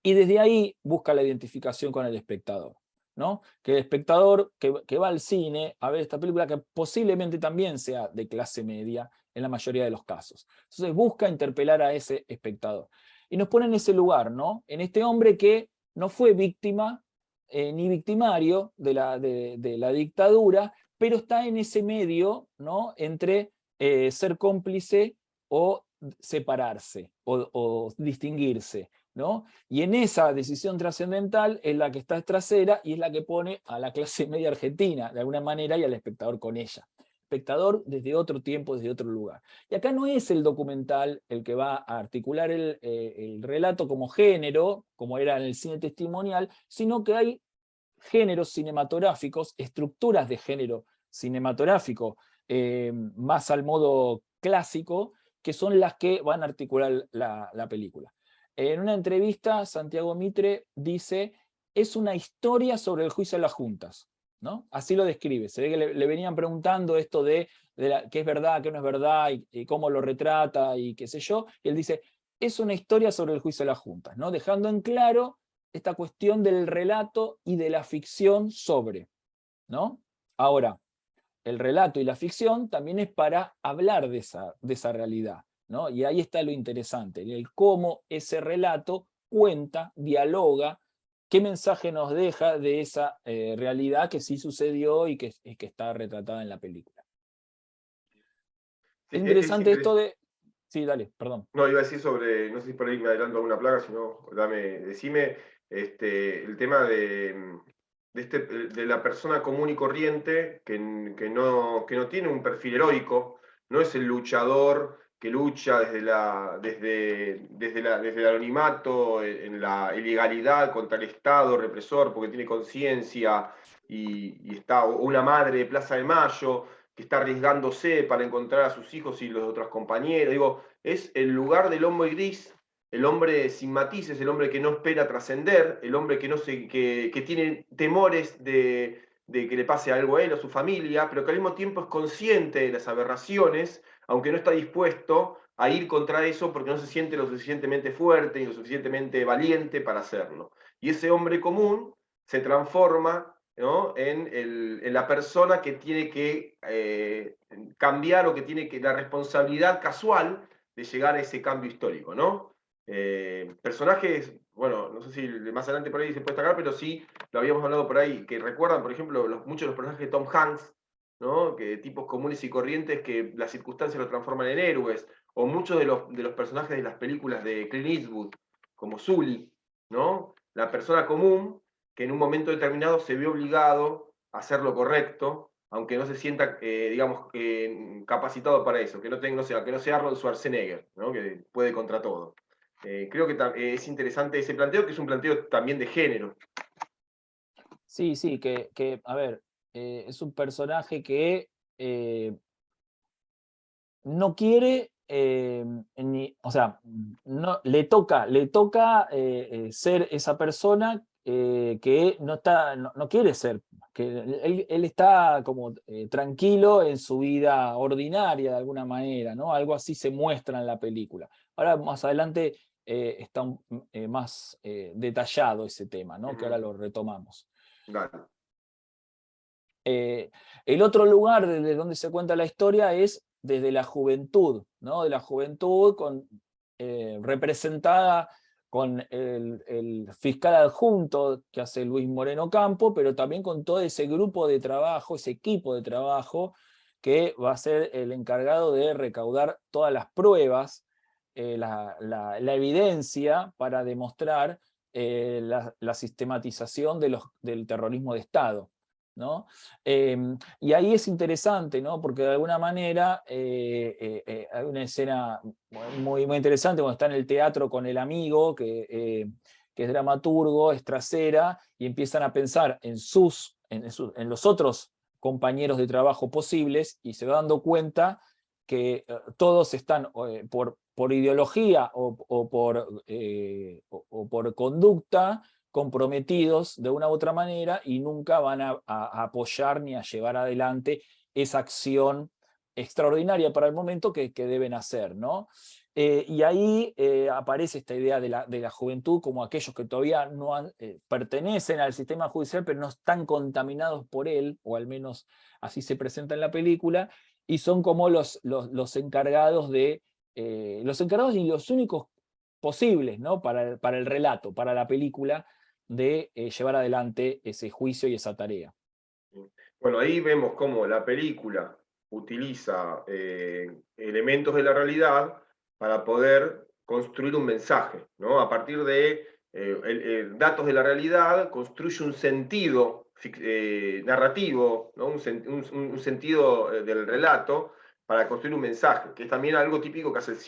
y desde ahí busca la identificación con el espectador, ¿no? Que el espectador que va al cine a ver esta película, que posiblemente también sea de clase media en la mayoría de los casos. Entonces busca interpelar a ese espectador. Y nos pone en ese lugar, ¿no?, en este hombre que no fue víctima ni victimario de la dictadura, pero está en ese medio, ¿no?, entre ser cómplice o separarse o distinguirse, ¿no? Y en esa decisión trascendental es la que está Stracera y es la que pone a la clase media argentina, de alguna manera, y al espectador con ella. Espectador desde otro tiempo, desde otro lugar. Y acá no es el documental el que va a articular el relato como género, como era en el cine testimonial, sino que hay géneros cinematográficos, estructuras de género cinematográfico, más al modo clásico, que son las que van a articular la película. En una entrevista, Santiago Mitre dice: es una historia sobre el juicio a las juntas, ¿no? Así lo describe. Se ve que le venían preguntando esto de qué es verdad, qué no es verdad, y cómo lo retrata, y qué sé yo. Y él dice: es una historia sobre el juicio a las juntas, ¿no?, dejando en claro esta cuestión del relato y de la ficción sobre, ¿no? Ahora, el relato y la ficción también es para hablar de esa realidad, ¿no? Y ahí está lo interesante, el cómo ese relato cuenta, dialoga, qué mensaje nos deja de esa realidad que sí sucedió y que está retratada en la película. Sí, Es interesante esto de... Sí, dale, perdón. No, iba a decir sobre, no sé si por ahí me adelanto alguna plaga, si no, decime, el tema de la persona común y corriente que no tiene un perfil heroico, no es el luchador que lucha desde el anonimato, en la ilegalidad contra el Estado represor, porque tiene conciencia, y está, o una madre de Plaza de Mayo, que está arriesgándose para encontrar a sus hijos y los otros compañeros. Digo, es el lugar del hombre gris, el hombre sin matices, el hombre que no espera trascender, el hombre que tiene temores de que le pase algo a él o a su familia, pero que al mismo tiempo es consciente de las aberraciones, aunque no está dispuesto a ir contra eso porque no se siente lo suficientemente fuerte y lo suficientemente valiente para hacerlo. Y ese hombre común se transforma ¿no? en la persona que tiene que cambiar o que tiene la responsabilidad casual de llegar a ese cambio histórico, ¿no? Personajes, bueno, no sé si más adelante por ahí se puede destacar, pero sí lo habíamos hablado por ahí, que recuerdan, por ejemplo, muchos de los personajes de Tom Hanks, ¿no? Que tipos comunes y corrientes que las circunstancias lo transforman en héroes, o muchos de los personajes de las películas de Clint Eastwood, como Sully, ¿no? La persona común que en un momento determinado se ve obligado a hacer lo correcto, aunque no se sienta, digamos, capacitado para eso, que no sea Arnold Schwarzenegger, ¿no? Que puede contra todo. Creo que es interesante ese planteo, que es un planteo también de género. Sí, sí, a ver, es un personaje que no quiere, o sea, no, le toca ser esa persona que no quiere ser, que él está como tranquilo en su vida ordinaria de alguna manera, ¿no? Algo así se muestra en la película. Ahora más adelante está más detallado ese tema, ¿no? Que ahora lo retomamos. Dale. El otro lugar desde donde se cuenta la historia es desde la juventud, ¿no? De la juventud representada con el fiscal adjunto que hace Luis Moreno Campo, pero también con todo ese grupo de trabajo, ese equipo de trabajo que va a ser el encargado de recaudar todas las pruebas, la evidencia para demostrar la sistematización del terrorismo de Estado, ¿no? Y ahí es interesante, ¿no? Porque de alguna manera hay una escena muy interesante cuando está en el teatro con el amigo, que es dramaturgo, es trasera, y empiezan a pensar en los otros compañeros de trabajo posibles, y se va dando cuenta que todos están por ideología o por conducta comprometidos de una u otra manera y nunca van a apoyar ni a llevar adelante esa acción extraordinaria para el momento que deben hacer, ¿no? Y ahí aparece esta idea de la juventud como aquellos que todavía no pertenecen al sistema judicial, pero no están contaminados por él, o al menos así se presenta en la película, y son como los encargados los encargados y los únicos posibles, ¿no? para el relato, para la película, de llevar adelante ese juicio y esa tarea. Bueno, ahí vemos cómo la película utiliza elementos de la realidad para poder construir un mensaje, ¿no? A partir de datos de la realidad, construye un sentido narrativo, ¿no? un sentido del relato para construir un mensaje, que es también algo típico que hace el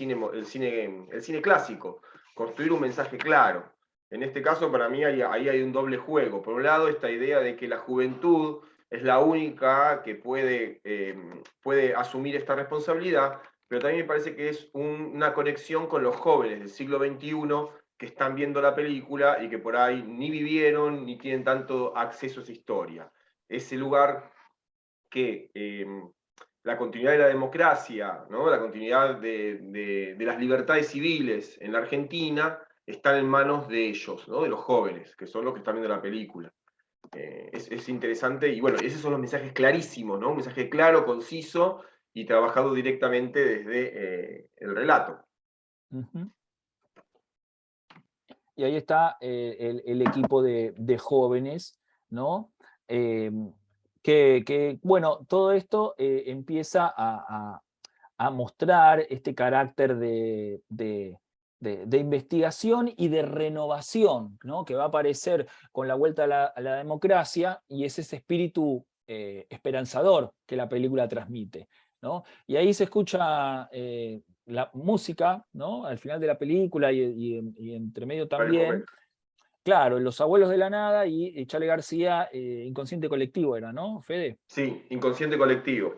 cine clásico, construir un mensaje claro. En este caso, para mí, ahí hay un doble juego. Por un lado, esta idea de que la juventud es la única que puede asumir esta responsabilidad, pero también me parece que es una conexión con los jóvenes del siglo XXI que están viendo la película y que por ahí ni vivieron ni tienen tanto acceso a esa historia. Ese lugar que la continuidad de la democracia, ¿no? La continuidad de las libertades civiles en la Argentina están en manos de ellos, ¿no? De los jóvenes, que son los que están viendo la película. Es interesante, y bueno, esos son los mensajes clarísimos, ¿no? Un mensaje claro, conciso y trabajado directamente desde el relato. Uh-huh. Y ahí está el equipo de jóvenes, ¿no? Bueno, todo esto empieza a mostrar este carácter de investigación y de renovación, ¿no? Que va a aparecer con la vuelta a la democracia, y es ese espíritu esperanzador que la película transmite, ¿no? Y ahí se escucha la música, ¿no? Al final de la película y entre medio también. Claro, Los Abuelos de la Nada y Charly García, Inconsciente Colectivo era, ¿no, Fede? Sí, Inconsciente Colectivo.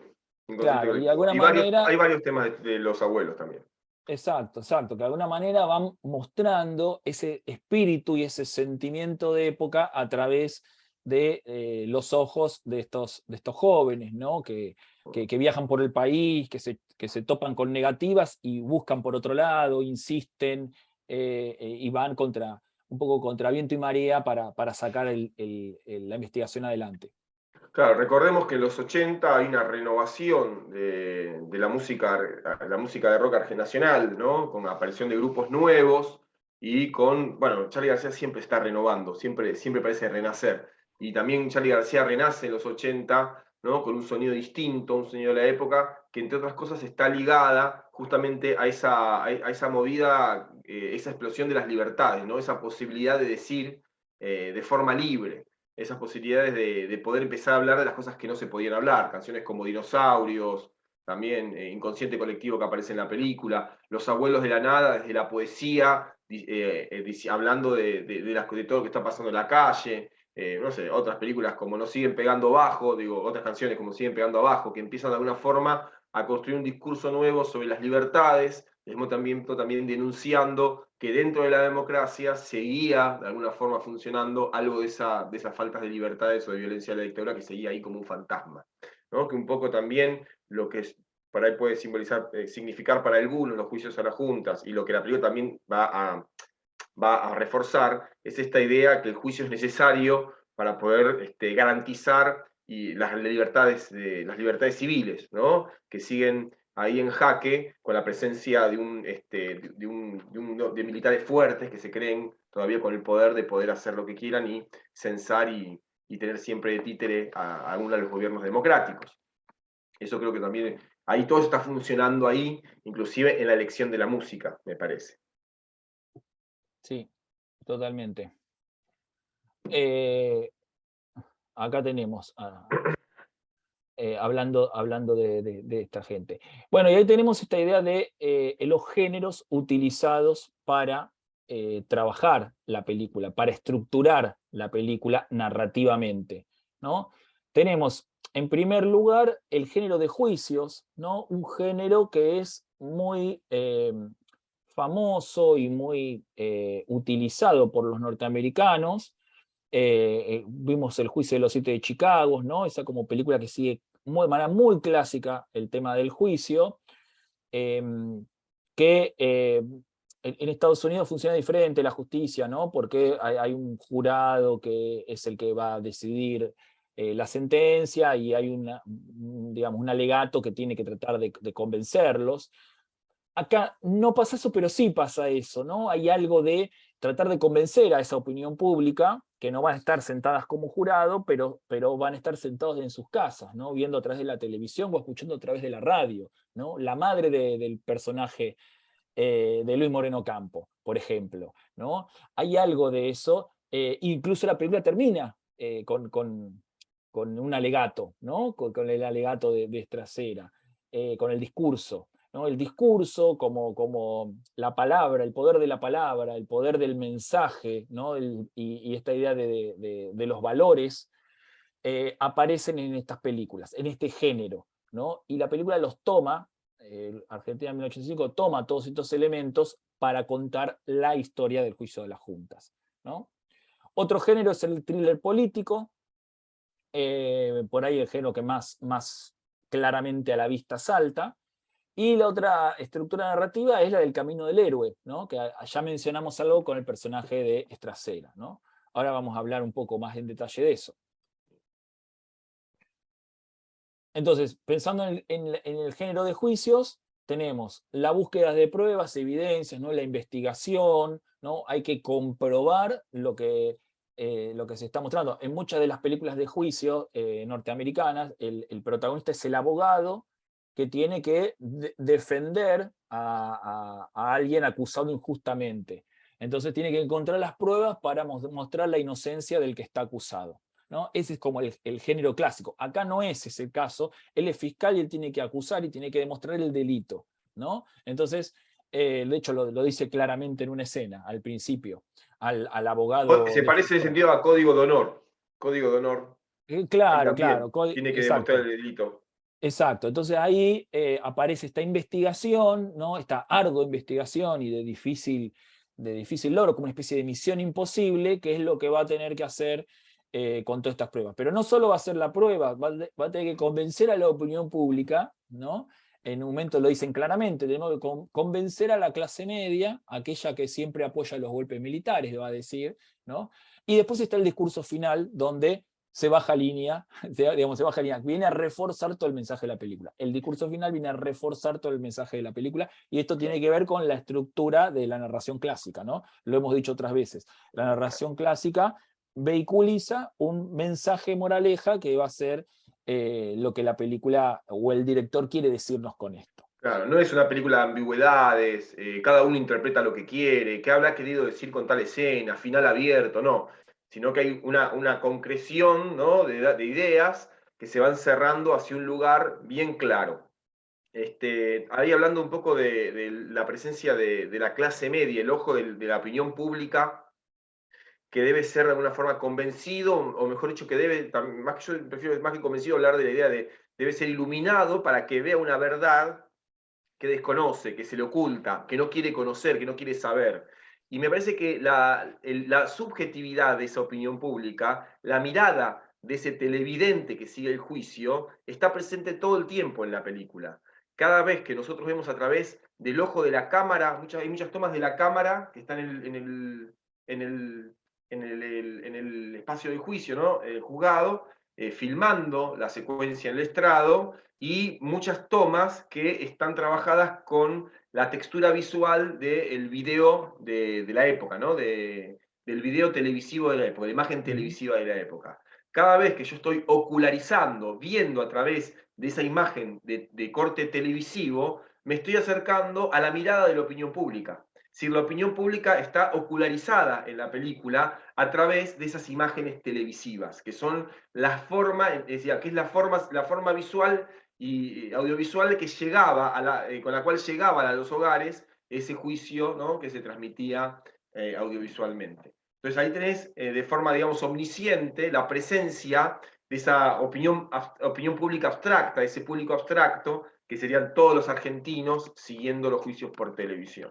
Claro, y de alguna manera... hay varios temas de Los Abuelos también. Exacto, que de alguna manera van mostrando ese espíritu y ese sentimiento de época a través de los ojos de estos jóvenes, ¿no? Que viajan por el país, que se topan con negativas y buscan por otro lado, insisten y van contra un poco contra viento y marea para sacar la investigación adelante. Claro, recordemos que en los 80 hay una renovación de la música de rock nacional, ¿no? Con la aparición de grupos nuevos y bueno, Charly García siempre está renovando, siempre parece renacer. Y también Charly García renace en los 80, ¿no? Con un sonido distinto, un sonido de la época, que entre otras cosas está ligada justamente a esa movida, esa explosión de las libertades, ¿no? Esa posibilidad de decir de forma libre, esas posibilidades de poder empezar a hablar de las cosas que no se podían hablar, canciones como Dinosaurios, también Inconsciente Colectivo que aparece en la película, Los Abuelos de la Nada, desde la poesía, hablando de todo lo que está pasando en la calle, no sé, otras películas como Nos siguen pegando bajo, otras canciones como Siguen pegando abajo, que empiezan de alguna forma a construir un discurso nuevo sobre las libertades, al mismo tiempo también denunciando que dentro de la democracia seguía de alguna forma funcionando algo de esas faltas de libertades o de violencia de la dictadura que seguía ahí como un fantasma, ¿no? Que un poco también lo que por ahí puede significar para algunos los juicios a las juntas, y lo que la película también va a reforzar, es esta idea que el juicio es necesario para poder garantizar las libertades civiles, ¿no? Que siguen ahí en jaque con la presencia de militares fuertes que se creen todavía con el poder de poder hacer lo que quieran y censar y tener siempre de títere a alguno de los gobiernos democráticos. Eso creo que también, ahí todo está funcionando ahí, inclusive en la elección de la música, me parece. Sí, totalmente. Acá tenemos, hablando de esta gente. Bueno, y ahí tenemos esta idea de los géneros utilizados para trabajar la película, para estructurar la película narrativamente, ¿no? Tenemos, en primer lugar, el género de juicios, ¿no? Un género que es muy famoso y muy utilizado por los norteamericanos. Vimos El Juicio de los 7 de Chicago, ¿no? Esa como película que sigue de manera muy clásica el tema del juicio, que en Estados Unidos funciona diferente la justicia, ¿no? Porque hay un jurado que es el que va a decidir la sentencia, y hay un alegato que tiene que tratar de convencerlos. Acá no pasa eso, pero sí pasa eso, ¿no? Hay algo de tratar de convencer a esa opinión pública, que no van a estar sentadas como jurado, pero van a estar sentados en sus casas, ¿no? Viendo a través de la televisión o escuchando a través de la radio, ¿no? La madre del personaje de Luis Moreno Campo, por ejemplo, ¿no? Hay algo de eso, incluso la película termina con un alegato, ¿no? Con el alegato de Estracera, con el discurso, ¿no? El discurso como la palabra, el poder de la palabra, el poder del mensaje, ¿no? Y esta idea de los valores aparecen en estas películas, en este género, ¿no? Y la película los toma, Argentina 1985 toma todos estos elementos para contar la historia del juicio de las juntas, ¿no? Otro género es el thriller político, por ahí el género que más claramente a la vista salta. Y la otra estructura narrativa es la del camino del héroe, ¿no? Que ya mencionamos algo con el personaje de Estracera, ¿no? Ahora vamos a hablar un poco más en detalle de eso. Entonces, pensando en el género de juicios, tenemos la búsqueda de pruebas, evidencias, ¿no? La investigación, ¿no? Hay que comprobar lo que se está mostrando. En muchas de las películas de juicio norteamericanas, el protagonista es el abogado que tiene que defender a alguien acusado injustamente. Entonces tiene que encontrar las pruebas para mostrar la inocencia del que está acusado, ¿no? Ese es como el género clásico. Acá no es ese el caso. Él es fiscal y él tiene que acusar y tiene que demostrar el delito, ¿no? Entonces, de hecho lo dice claramente en una escena, al principio, al abogado. Se parece en sentido a Código de Honor. Código de Honor. Claro. Tiene que demostrar el delito. Exacto, entonces ahí aparece esta investigación, ¿no? Esta ardua investigación y de difícil logro, como una especie de misión imposible, que es lo que va a tener que hacer con todas estas pruebas. Pero no solo va a ser la prueba, va a tener que convencer a la opinión pública, ¿no? en un momento lo dicen claramente, tenemos que convencer a la clase media, aquella que siempre apoya los golpes militares, va a decir, ¿no? Y después está el discurso final, donde se baja línea, digamos, viene a reforzar todo el mensaje de la película. El discurso final viene a reforzar todo el mensaje de la película, y esto tiene que ver con la estructura de la narración clásica, ¿no? Lo hemos dicho otras veces. La narración clásica vehiculiza un mensaje moraleja que va a ser lo que la película o el director quiere decirnos con esto. Claro, no es una película de ambigüedades, cada uno interpreta lo que quiere, qué habrá querido decir con tal escena, final abierto, no, sino que hay una concreción, ¿no?, de ideas que se van cerrando hacia un lugar bien claro. Ahí hablando un poco de la presencia de la clase media, el ojo de la opinión pública, que debe ser de alguna forma convencido, o mejor dicho, que debe, yo prefiero más que convencido hablar de la idea de debe ser iluminado para que vea una verdad que desconoce, que se le oculta, que no quiere conocer, que no quiere saber. Y me parece que la subjetividad de esa opinión pública, la mirada de ese televidente que sigue el juicio, está presente todo el tiempo en la película. Cada vez que nosotros vemos a través del ojo de la cámara, hay muchas tomas de la cámara que están en el espacio del juicio, ¿no?, el juzgado, filmando la secuencia en el estrado, y muchas tomas que están trabajadas con la textura visual del video de la época, ¿no?, del video televisivo de la época, de imagen televisiva de la época. Cada vez que yo estoy ocularizando, viendo a través de esa imagen de corte televisivo, me estoy acercando a la mirada de la opinión pública. Si la opinión pública está ocularizada en la película a través de esas imágenes televisivas, que son la forma, que es la forma visual y audiovisual que llegaba con la cual llegaban a los hogares ese juicio, ¿no?, que se transmitía audiovisualmente. Entonces ahí tenés de forma, digamos, omnisciente la presencia de esa opinión pública abstracta, ese público abstracto, que serían todos los argentinos siguiendo los juicios por televisión.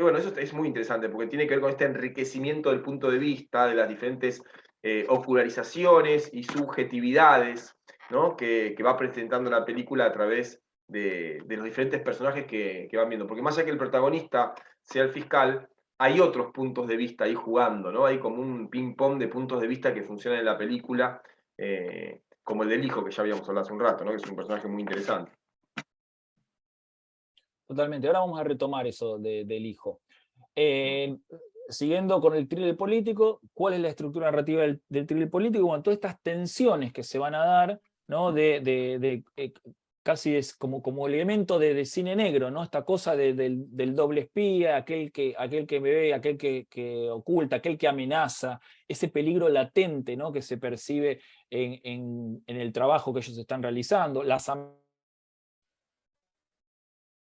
Bueno, eso es muy interesante, porque tiene que ver con este enriquecimiento del punto de vista, de las diferentes ocularizaciones y subjetividades, ¿no?, que va presentando la película a través de los diferentes personajes que van viendo. Porque más allá que el protagonista sea el fiscal, hay otros puntos de vista ahí jugando, ¿no? Hay como un ping-pong de puntos de vista que funciona en la película, como el del hijo, que ya habíamos hablado hace un rato, ¿no?, que es un personaje muy interesante. Totalmente. Ahora vamos a retomar eso del hijo. Siguiendo con el thriller político, ¿cuál es la estructura narrativa del thriller político? Bueno, todas estas tensiones que se van a dar, ¿no?, casi es como elemento de cine negro, ¿no?, esta cosa del doble espía, aquel que me ve, aquel que oculta, aquel que amenaza, ese peligro latente, ¿no?, que se percibe en el trabajo que ellos están realizando,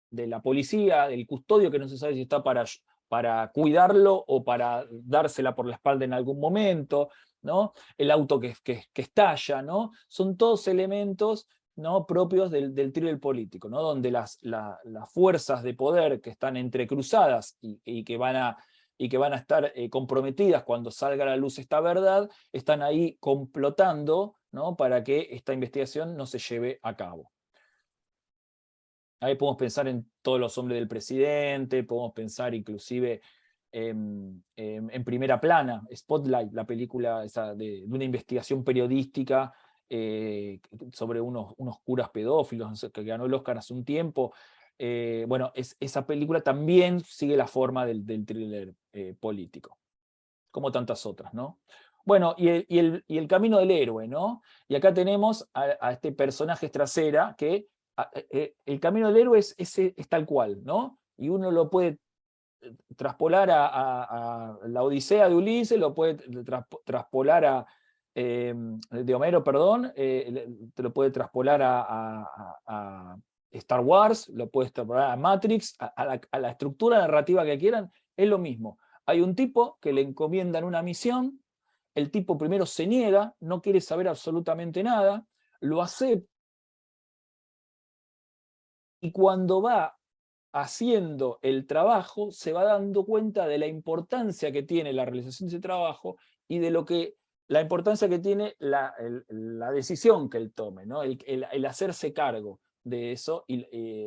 de la policía, del custodio, que no se sabe si está para cuidarlo o para dársela por la espalda en algún momento, ¿no?, el auto que estalla, ¿no?, son todos elementos, ¿no?, propios del thriller político, ¿no?, donde las fuerzas de poder que están entrecruzadas y que van a estar comprometidas cuando salga a la luz esta verdad, están ahí complotando, ¿no?, para que esta investigación no se lleve a cabo. Ahí podemos pensar en todos los hombres del presidente, podemos pensar inclusive en Primera Plana, Spotlight, la película esa de una investigación periodística sobre unos curas pedófilos que ganó el Oscar hace un tiempo. Bueno, esa película también sigue la forma del thriller político, como tantas otras, ¿no? Bueno, y el camino del héroe, ¿no? Y acá tenemos a este personaje trasera que el camino del héroe es tal cual, ¿no? Y uno lo puede traspolar a la Odisea de Ulises, lo puede traspolar de Homero, perdón, te lo puede traspolar a Star Wars, lo puedes traspolar a Matrix, a la estructura narrativa que quieran, es lo mismo. Hay un tipo que le encomiendan una misión, el tipo primero se niega, no quiere saber absolutamente nada, lo acepta, y cuando va haciendo el trabajo se va dando cuenta de la importancia que tiene la realización de ese trabajo y de la importancia que tiene la decisión que él tome, ¿no?, el hacerse cargo de eso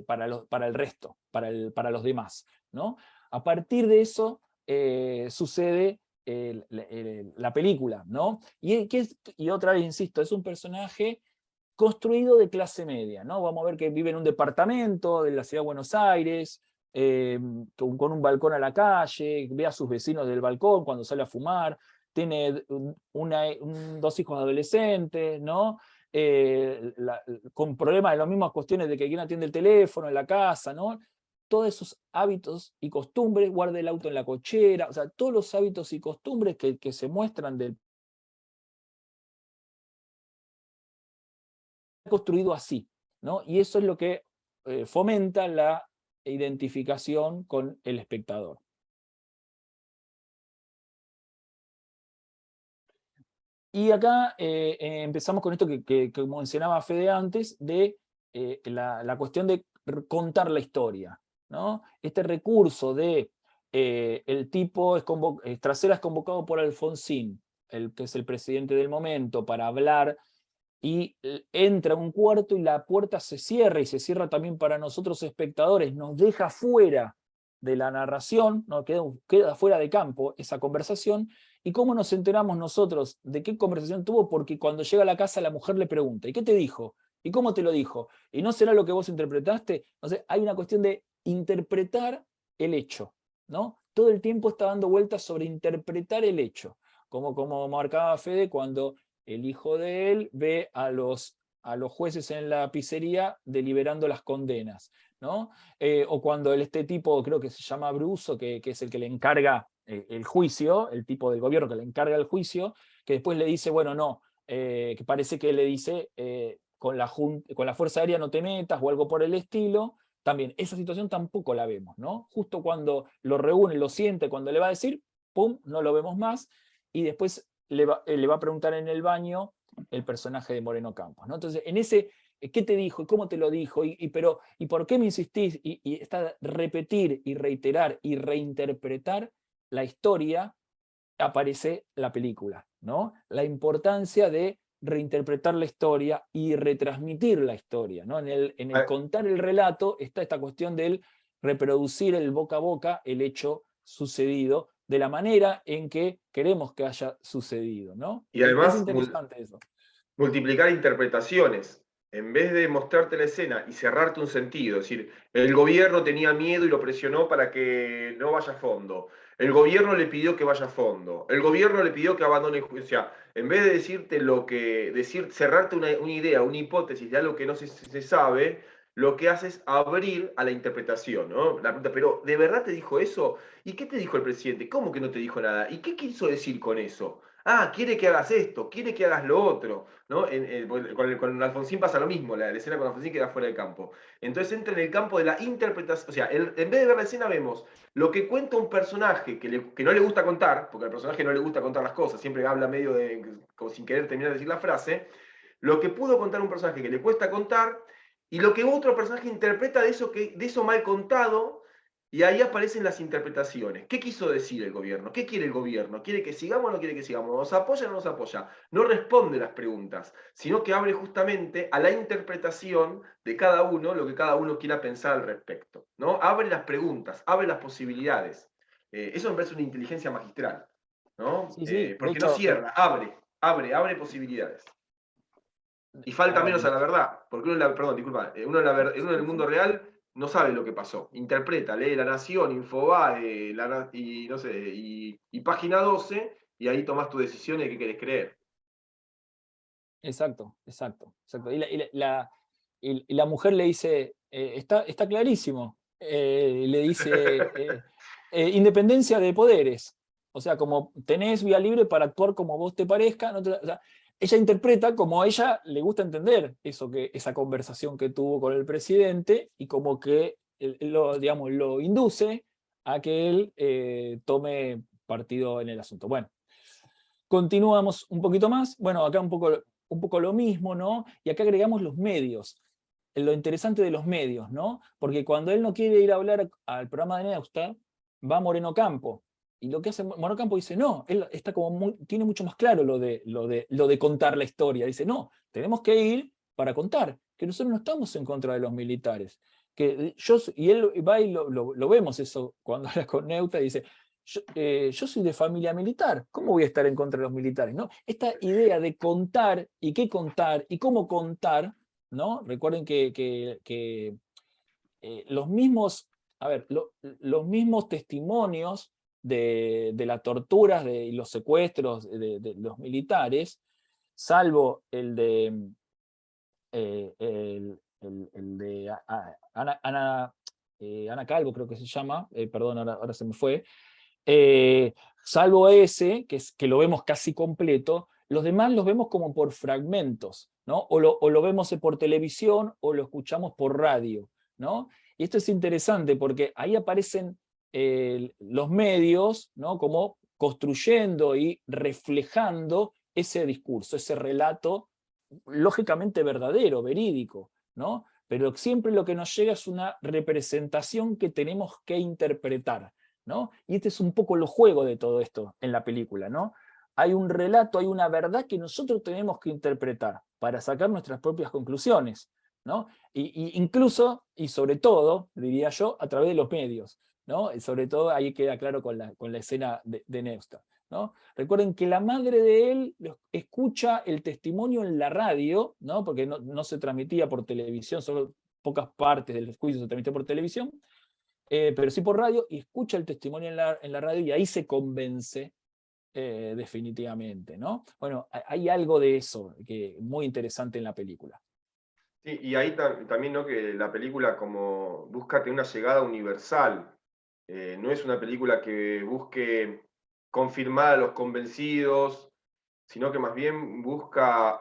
para el resto, para los demás, ¿no? A partir de eso sucede la película, ¿no? Y otra vez, insisto, es un personaje construido de clase media, ¿no? Vamos a ver que vive en un departamento de la ciudad de Buenos Aires, con un balcón a la calle, ve a sus vecinos del balcón cuando sale a fumar, tiene dos hijos adolescentes, ¿no? Con problemas de las mismas cuestiones de que quién atiende el teléfono en la casa, ¿no? Todos esos hábitos y costumbres, guarda el auto en la cochera, o sea, todos los hábitos y costumbres que se muestran del construido así, ¿no? Y eso es lo que fomenta la identificación con el espectador. Y acá empezamos con esto que mencionaba Fede antes, de la cuestión de contar la historia, ¿no? Este recurso de el tipo, Trasera es convocado por Alfonsín, que es el presidente del momento, para hablar, y entra a un cuarto y la puerta se cierra, y se cierra también para nosotros espectadores, nos deja fuera de la narración, ¿no? queda fuera de campo esa conversación. ¿Y cómo nos enteramos nosotros de qué conversación tuvo? Porque cuando llega a la casa la mujer le pregunta, ¿y qué te dijo? ¿Y cómo te lo dijo? ¿Y no será lo que vos interpretaste? Entonces hay una cuestión de interpretar el hecho, ¿no? Todo el tiempo está dando vueltas sobre interpretar el hecho, como marcaba Fede cuando el hijo de él ve a los jueces en la pizzería deliberando las condenas, ¿no? O cuando este tipo, creo que se llama Bruso, que es el que le encarga el juicio, el tipo del gobierno que le encarga el juicio, que después le dice, bueno, no, que parece que le dice, con la Fuerza Aérea no te metas, o algo por el estilo. También, esa situación tampoco la vemos, ¿no? Justo cuando lo reúne, lo siente, cuando le va a decir, pum, no lo vemos más, y después le va a preguntar en el baño el personaje de Moreno Campos, ¿no? Entonces, en ese, ¿qué te dijo? ¿Y cómo te lo dijo? ¿Y por qué me insistís? Y está repetir y reiterar y reinterpretar la historia, aparece la película, ¿no? La importancia de reinterpretar la historia y retransmitir la historia, ¿no? En el contar el relato está esta cuestión del reproducir el boca a boca el hecho sucedido de la manera en que queremos que haya sucedido, ¿no? Y además, es interesante eso. Multiplicar interpretaciones. En vez de mostrarte la escena y cerrarte un sentido, es decir, el gobierno tenía miedo y lo presionó para que no vaya a fondo. El gobierno le pidió que vaya a fondo. El gobierno le pidió que abandone el juicio. O sea, en vez de decirte cerrarte una idea, una hipótesis de algo que no se sabe, lo que hace es abrir a la interpretación, ¿no? La pregunta, pero ¿de verdad te dijo eso? ¿Y qué te dijo el presidente? ¿Cómo que no te dijo nada? ¿Y qué quiso decir con eso? Ah, quiere que hagas esto, quiere que hagas lo otro, ¿no? Con Alfonsín pasa lo mismo, la escena con Alfonsín queda fuera del campo. Entonces entra en el campo de la interpretación, o sea, en vez de ver la escena vemos lo que cuenta un personaje que no le gusta contar, porque al personaje no le gusta contar las cosas, siempre habla medio como sin querer terminar de decir la frase, lo que pudo contar un personaje que le cuesta contar, y lo que otro personaje interpreta de eso mal contado, y ahí aparecen las interpretaciones. ¿Qué quiso decir el gobierno? ¿Qué quiere el gobierno? ¿Quiere que sigamos o no quiere que sigamos? ¿Nos apoya o no nos apoya? No responde las preguntas, sino que abre justamente a la interpretación de cada uno, lo que cada uno quiera pensar al respecto, ¿no? Abre las preguntas, abre las posibilidades. Eso me parece una inteligencia magistral, ¿no? Sí, porque hecho, no cierra, abre posibilidades. Y falta menos a la verdad, porque uno en el mundo real no sabe lo que pasó, interpreta, lee La Nación, Infobae, y no sé, y Página 12, y ahí tomás tu decisión de qué querés creer. Exacto. Y la mujer le dice, está clarísimo, le dice, independencia de poderes, o sea, como tenés vía libre para actuar como vos te parezca, o sea, ella interpreta como a ella le gusta entender esa conversación que tuvo con el presidente, y como que lo induce a que él tome partido en el asunto. Bueno, continuamos un poquito más. Bueno, acá un poco lo mismo, ¿no? Y acá agregamos los medios. Lo interesante de los medios, ¿no? Porque cuando él no quiere ir a hablar al programa de Neustadt, va a Moreno Campo. Y lo que hace Moreno Campo dice, no, él está tiene mucho más claro lo de contar la historia. Dice, no, tenemos que ir para contar, que nosotros no estamos en contra de los militares. Y él va y lo vemos eso cuando habla con Neusta, y dice, yo soy de familia militar, ¿cómo voy a estar en contra de los militares? ¿No? Esta idea de contar y qué contar y cómo contar, ¿no? Recuerden que los mismos, los mismos testimonios de las torturas y los secuestros de los militares, salvo el de Ana Calvo, creo que se llama, perdón, ahora se me fue, salvo ese, que lo vemos casi completo, los demás los vemos como por fragmentos, ¿no? O lo vemos por televisión o lo escuchamos por radio, ¿no? Y esto es interesante porque ahí aparecen los medios, ¿no? Como construyendo y reflejando ese discurso, ese relato lógicamente verdadero, verídico, ¿no? Pero siempre lo que nos llega es una representación que tenemos que interpretar, ¿no? Y este es un poco el juego de todo esto en la película, ¿no? Hay un relato, hay una verdad que nosotros tenemos que interpretar para sacar nuestras propias conclusiones, ¿no? Incluso, y sobre todo, diría yo, a través de los medios, ¿no? Y sobre todo ahí queda claro con la escena de Neusta, ¿no? Recuerden que la madre de él escucha el testimonio en la radio, ¿no? Porque no se transmitía por televisión, solo pocas partes del juicio se transmitió por televisión, pero sí por radio, y escucha el testimonio en la radio y ahí se convence definitivamente, ¿no? Bueno, hay algo de eso que muy interesante en la película. Sí, y ahí también, ¿no? Que la película como busca tener una llegada universal. No es una película que busque confirmar a los convencidos, sino que más bien busca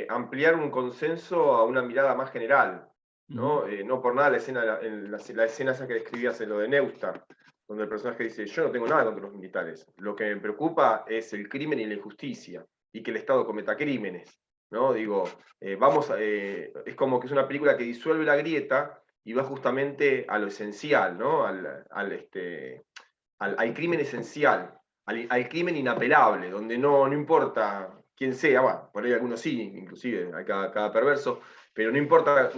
ampliar un consenso a una mirada más general, ¿no? No por nada la escena esa que describías en lo de Neusta, donde el personaje dice, yo no tengo nada contra los militares, lo que me preocupa es el crimen y la injusticia, y que el Estado cometa crímenes, ¿no? Digo, es como que es una película que disuelve la grieta y va justamente a lo esencial, ¿no? Al crimen esencial, al crimen inapelable, donde no importa quién sea, bueno, por ahí algunos sí, inclusive, hay cada perverso, pero no importa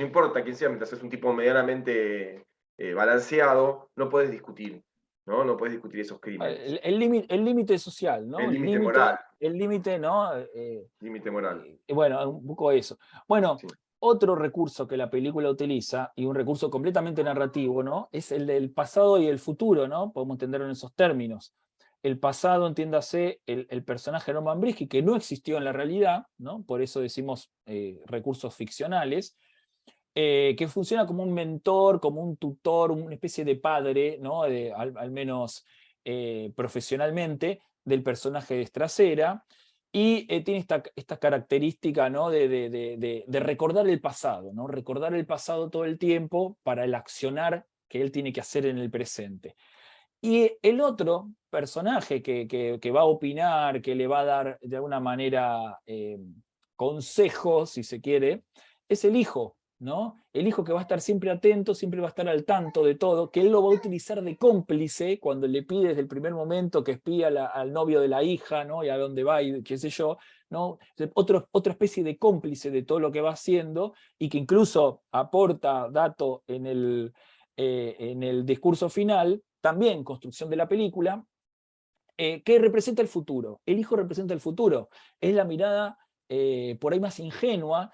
quién sea, mientras es un tipo medianamente balanceado, no puedes discutir, ¿no? No puedes discutir esos crímenes. El límite social, ¿no? El límite moral. El límite, ¿no? Límite moral. Bueno, un poco eso. Bueno, sí. Otro recurso que la película utiliza, y un recurso completamente narrativo, ¿no? Es el del pasado y el futuro, ¿no? Podemos entenderlo en esos términos. El pasado, entiéndase, el personaje Norman Brisky, que no existió en la realidad, ¿no? Por eso decimos recursos ficcionales, que funciona como un mentor, como un tutor, una especie de padre, ¿no? Al menos profesionalmente, del personaje de Stracera, y tiene esta característica, ¿no? de recordar el pasado, ¿no? Recordar el pasado todo el tiempo para el accionar que él tiene que hacer en el presente. Y el otro personaje que va a opinar, que le va a dar de alguna manera consejos, si se quiere, es el hijo, ¿no? El hijo que va a estar siempre atento, siempre va a estar al tanto de todo, que él lo va a utilizar de cómplice cuando le pide desde el primer momento que espía al novio de la hija, ¿no? Y a dónde va y qué sé yo, ¿no? Otra especie de cómplice de todo lo que va haciendo y que incluso aporta dato en el discurso final, también construcción de la película, que representa el futuro. El hijo representa el futuro. Es la mirada por ahí más ingenua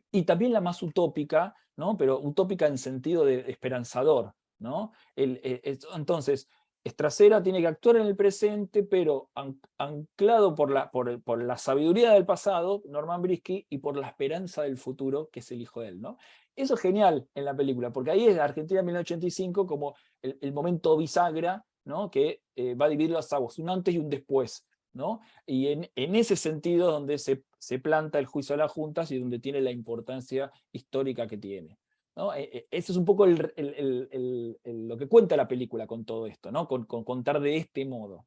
y también la más utópica, ¿no? Pero utópica en sentido de esperanzador, ¿no? Entonces, Stracera tiene que actuar en el presente, pero anclado por la sabiduría del pasado, Norman Brisky, y por la esperanza del futuro, que es el hijo de él, ¿no? Eso es genial en la película, porque ahí es Argentina 1985 como el momento bisagra, ¿no? Que va a dividir las aguas, un antes y un después, ¿no? Y en ese sentido donde se planta el juicio a las juntas y donde tiene la importancia histórica que tiene, ¿no? Ese es un poco lo que cuenta la película con todo esto, ¿no? Con contar de este modo.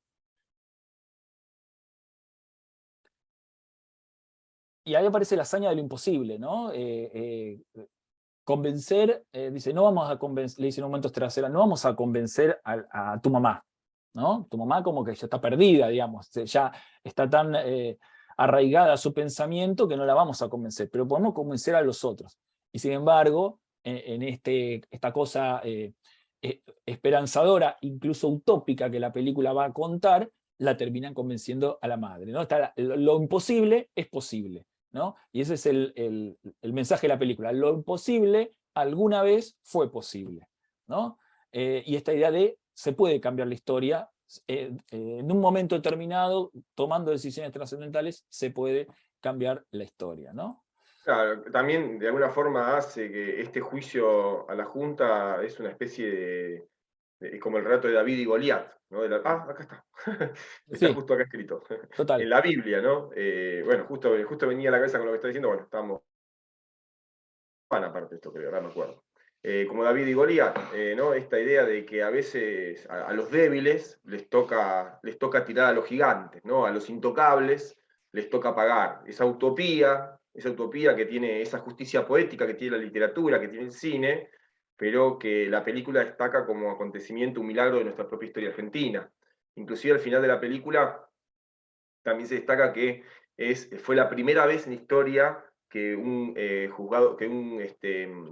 Y ahí aparece la hazaña de lo imposible, ¿no? Convencer, dice, no vamos a convencer, le dice en un momento Stracera, no vamos a convencer a tu mamá, ¿no? Tu mamá como que ya está perdida, digamos, ya está tan arraigada a su pensamiento que no la vamos a convencer, pero podemos convencer a los otros. Y sin embargo, en esta cosa esperanzadora, incluso utópica que la película va a contar, la terminan convenciendo a la madre, ¿no? Lo imposible es posible, ¿no? Y ese es el mensaje de la película. Lo imposible alguna vez fue posible, ¿no? Y esta idea de se puede cambiar la historia, en un momento determinado, tomando decisiones trascendentales, se puede cambiar la historia, ¿no? Claro, también de alguna forma hace que este juicio a la Junta es una especie de como el relato de David y Goliat, ¿no? Acá está. Está Sí, justo acá escrito. total. En la Biblia, ¿no? Bueno, justo venía a la cabeza con lo que está diciendo, bueno, estamos... aparte de esto, creo, ahora no me acuerdo. Como David y Goliat, ¿no? Esta idea de que a veces a los débiles les toca tirar a los gigantes, ¿no? A los intocables les toca pagar. Esa utopía que tiene, esa justicia poética que tiene la literatura, que tiene el cine, pero que la película destaca como acontecimiento, un milagro de nuestra propia historia argentina. Inclusive al final de la película también se destaca que fue la primera vez en la historia que un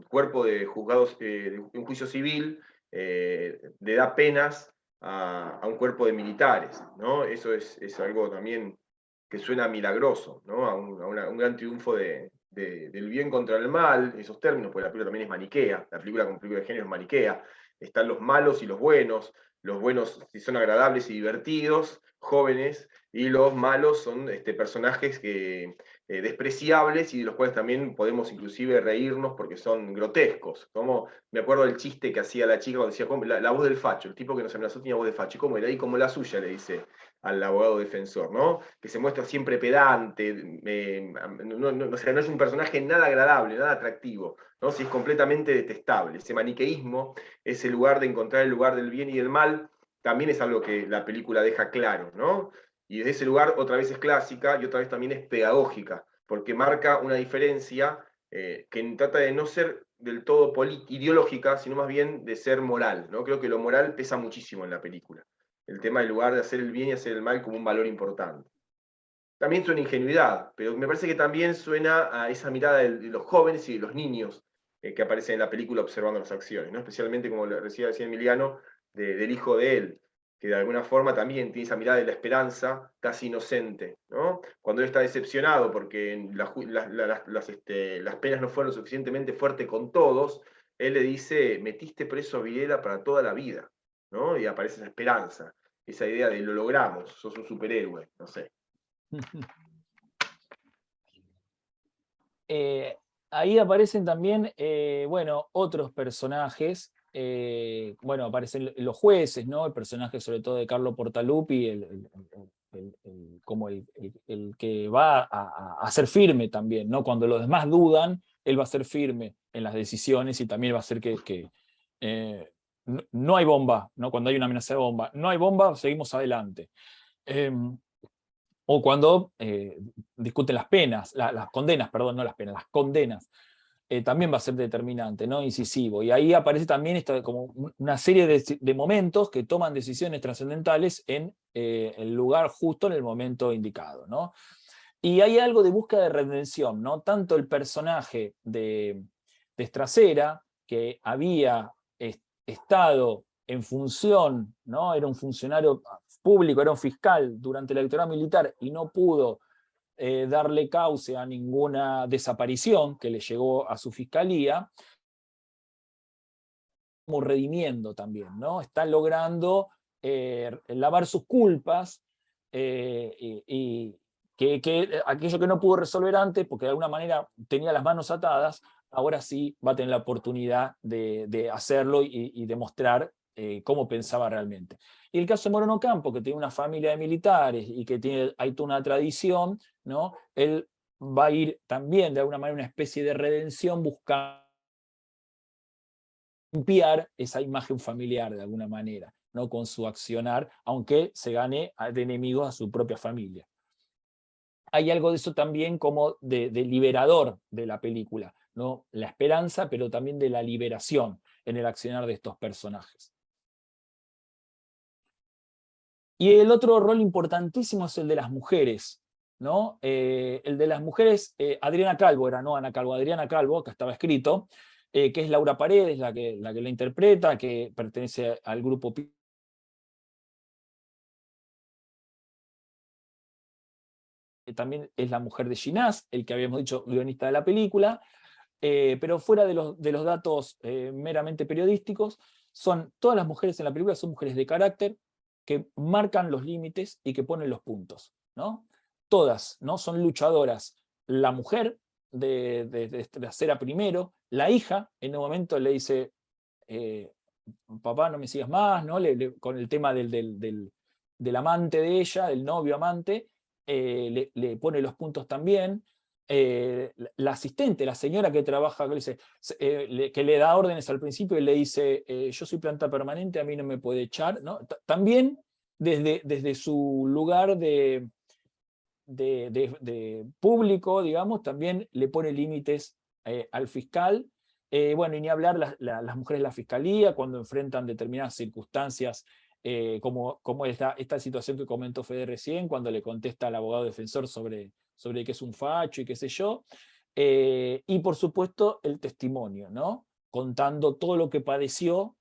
cuerpo de juzgados de un juicio civil le da penas a un cuerpo de militares, ¿no? Eso es algo también que suena milagroso, ¿no? A un gran triunfo del bien contra el mal, esos términos, porque la película también es maniquea, la película como película de género es maniquea, están los malos y los buenos si son agradables y divertidos, jóvenes, y los malos son personajes despreciables y de los cuales también podemos inclusive reírnos porque son grotescos. Como me acuerdo del chiste que hacía la chica cuando decía, la voz del facho, el tipo que nos amenazó tenía voz de facho, ¿cómo era? Y como la suya, le dice al abogado defensor, ¿no? Que se muestra siempre pedante, o sea, no es un personaje nada agradable, nada atractivo, ¿no? Si es completamente detestable. Ese maniqueísmo, ese lugar de encontrar el lugar del bien y del mal, también es algo que la película deja claro, ¿no? Y desde ese lugar otra vez es clásica y otra vez también es pedagógica, porque marca una diferencia que trata de no ser del todo ideológica, sino más bien de ser moral, ¿no? Creo que lo moral pesa muchísimo en la película. El tema del lugar de hacer el bien y hacer el mal como un valor importante. También suena ingenuidad, pero me parece que también suena a esa mirada de los jóvenes y de los niños que aparecen en la película observando las acciones, ¿no? Especialmente, como decía Emiliano, del hijo de él, que de alguna forma también tiene esa mirada de la esperanza casi inocente, ¿no? Cuando él está decepcionado porque las penas no fueron suficientemente fuertes con todos, él le dice, metiste preso a Videla para toda la vida, ¿no? Y aparece esa esperanza, esa idea de lo logramos, sos un superhéroe, no sé. Ahí aparecen también, bueno, otros personajes. Bueno, aparecen los jueces, ¿no? El personaje sobre todo de Carlo Portaluppi, como el que va a ser firme también, ¿no? Cuando los demás dudan, él va a ser firme en las decisiones y también va a hacer que no hay bomba, ¿no? Cuando hay una amenaza de bomba, no hay bomba, seguimos adelante. O cuando discuten las penas, las condenas, perdón, no las penas, las condenas. También va a ser determinante, ¿no? Incisivo. Y ahí aparece también como una serie de momentos que toman decisiones trascendentales en el lugar justo, en el momento indicado, ¿no? Y hay algo de búsqueda de redención, ¿no? Tanto el personaje de Stracera, que había estado en función, ¿no? Era un funcionario público, era un fiscal durante la dictadura militar y no pudo darle cauce a ninguna desaparición que le llegó a su fiscalía, como redimiendo también, ¿no? Está logrando lavar sus culpas y que aquello que no pudo resolver antes, porque de alguna manera tenía las manos atadas, ahora sí va a tener la oportunidad de hacerlo y demostrar cómo pensaba realmente. Y el caso de Moreno Campo, que tiene una familia de militares y que hay toda una tradición, ¿no? Él va a ir también de alguna manera una especie de redención buscando limpiar esa imagen familiar de alguna manera, ¿no? Con su accionar, aunque se gane de enemigos a su propia familia. Hay algo de eso también como de liberador de la película, ¿no? La esperanza, pero también de la liberación en el accionar de estos personajes. Y el otro rol importantísimo es el de las mujeres, ¿no? El de las mujeres, Adriana Calvo era, no Ana Calvo, Adriana Calvo, acá estaba escrito, que es Laura Paredes, la que la interpreta, que pertenece al grupo también es la mujer de Ginás, el que habíamos dicho guionista de la película, pero fuera de los datos meramente periodísticos, todas las mujeres en la película son mujeres de carácter, que marcan los límites y que ponen los puntos, ¿no? Todas, ¿no? Son luchadoras. La mujer de Acera primero, la hija en un momento le dice, papá, no me sigas más, ¿no? Con el tema del amante de ella, del novio amante, le pone los puntos también. La asistente, la señora que trabaja, que le da órdenes al principio y le dice, yo soy planta permanente, a mí no me puede echar, ¿no? También desde su lugar de público, digamos, también le pone límites al fiscal. Bueno, y ni hablar las mujeres de la fiscalía cuando enfrentan determinadas circunstancias, como esta situación que comentó Fede recién, cuando le contesta al abogado defensor sobre que es un facho y qué sé yo. Y por supuesto el testimonio, ¿no? Contando todo lo que padeció,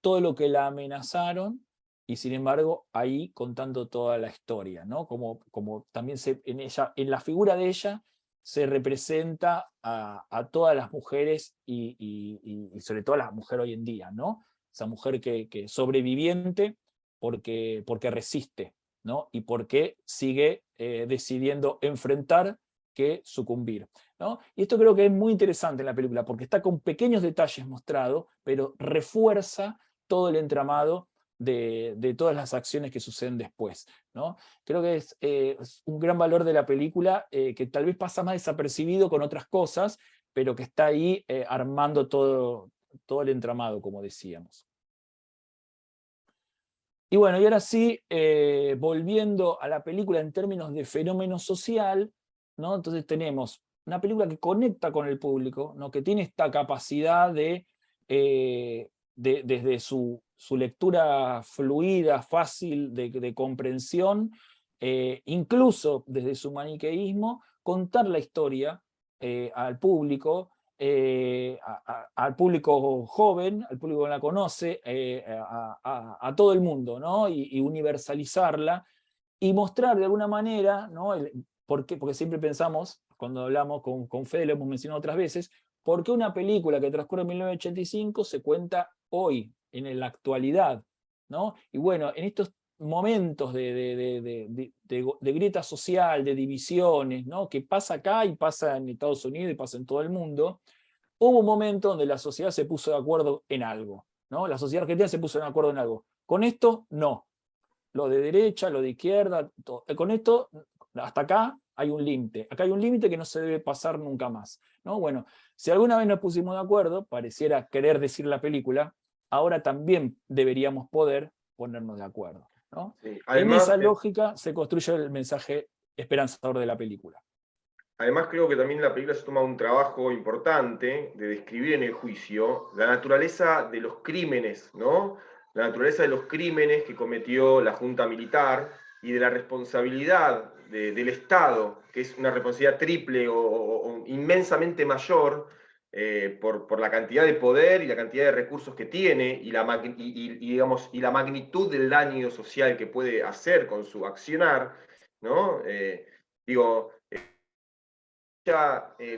todo lo que la amenazaron, y sin embargo ahí contando toda la historia, ¿no? Como también en la figura de ella se representa a todas las mujeres y sobre todo a la mujer hoy en día, ¿no? Esa mujer que sobreviviente porque resiste, ¿no? Y porque sigue decidiendo enfrentar que sucumbir, ¿no? Y esto creo que es muy interesante en la película, porque está con pequeños detalles mostrado, pero refuerza todo el entramado de todas las acciones que suceden después, ¿no? Creo que es un gran valor de la película, que tal vez pasa más desapercibido con otras cosas, pero que está ahí armando todo el entramado, como decíamos. Y bueno, y ahora sí, volviendo a la película en términos de fenómeno social, ¿no? Entonces tenemos una película que conecta con el público, ¿no? Que tiene esta capacidad desde su lectura fluida, fácil de comprensión, incluso desde su maniqueísmo, contar la historia al público, al público joven, al público que la conoce, a todo el mundo, ¿no? Y universalizarla y mostrar de alguna manera, ¿no? Porque siempre pensamos, cuando hablamos con Fede, lo hemos mencionado otras veces, ¿por qué una película que transcurre en 1985 se cuenta hoy, en la actualidad, ¿no? Y bueno, en estos momentos de grieta social, de divisiones, ¿no? Que pasa acá y pasa en Estados Unidos y pasa en todo el mundo, hubo un momento donde la sociedad se puso de acuerdo en algo, ¿no? La sociedad argentina se puso de acuerdo en algo. Con esto, no. Lo de derecha, lo de izquierda, todo. Con esto, hasta acá hay un límite. Acá hay un límite que no se debe pasar nunca más, ¿no? Bueno, si alguna vez nos pusimos de acuerdo, pareciera querer decir la película, ahora también deberíamos poder ponernos de acuerdo, ¿no? Sí. Además, en esa lógica se construye el mensaje esperanzador de la película. Además, creo que también la película se toma un trabajo importante de describir en el juicio la naturaleza de los crímenes, ¿no? La naturaleza de los crímenes que cometió la Junta Militar y de la responsabilidad del Estado, que es una responsabilidad triple o inmensamente mayor por la cantidad de poder y la cantidad de recursos que tiene y la magnitud del daño social que puede hacer con su accionar, ¿no?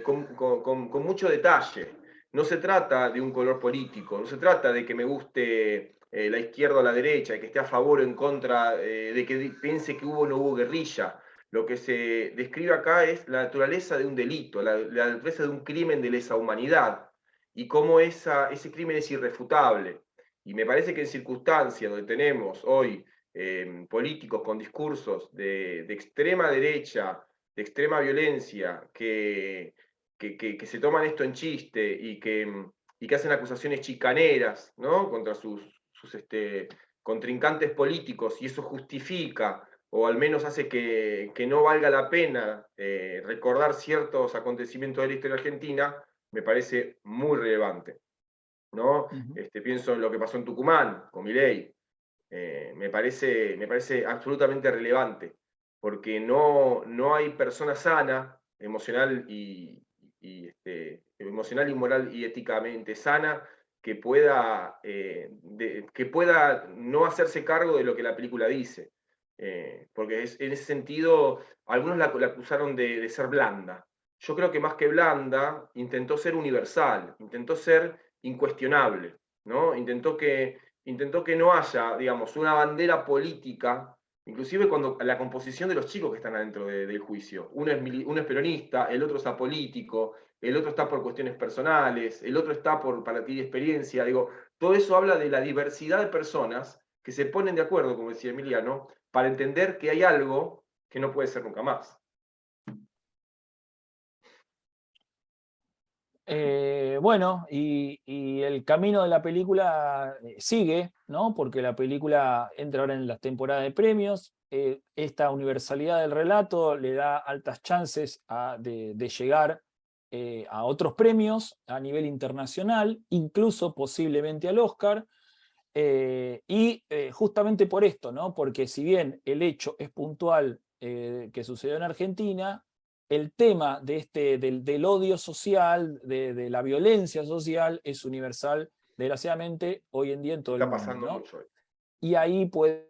Con mucho detalle. No se trata de un color político, no se trata de que me guste la izquierda o la derecha, de que esté a favor o en contra, de que piense que hubo o no hubo guerrilla. Lo que se describe acá es la naturaleza de un delito, la naturaleza de un crimen de lesa humanidad y cómo ese crimen es irrefutable. Y me parece que en circunstancias donde tenemos hoy políticos con discursos de extrema derecha, de extrema violencia, que se toman esto en chiste y que hacen acusaciones chicaneras, ¿no? Contra sus contrincantes políticos, y eso justifica, o al menos hace que no valga la pena recordar ciertos acontecimientos de la historia argentina, me parece muy relevante, ¿no? Pienso en lo que pasó en Tucumán, con Milei. Me parece absolutamente relevante, porque no hay persona sana, emocional emocional y moral y éticamente sana, que pueda no hacerse cargo de lo que la película dice. Porque en ese sentido, algunos la acusaron de ser blanda. Yo creo que más que blanda, intentó ser universal, intentó ser incuestionable, ¿no? Intentó que no haya, digamos, una bandera política, inclusive cuando la composición de los chicos que están adentro del juicio. Uno es peronista, el otro es apolítico, el otro está por cuestiones personales, el otro está para adquirir experiencia. Digo, todo eso habla de la diversidad de personas que se ponen de acuerdo, como decía Emiliano, para entender que hay algo que no puede ser nunca más. Bueno, y el camino de la película sigue, ¿no? Porque la película entra ahora en las temporadas de premios. Esta universalidad del relato le da altas chances de llegar a otros premios a nivel internacional, incluso posiblemente al Oscar. Justamente por esto, ¿no? Porque si bien el hecho es puntual que sucedió en Argentina, el tema del odio social, de la violencia social, es universal, desgraciadamente, hoy en día en todo el mundo. Está pasando mucho hoy. Y ahí puede,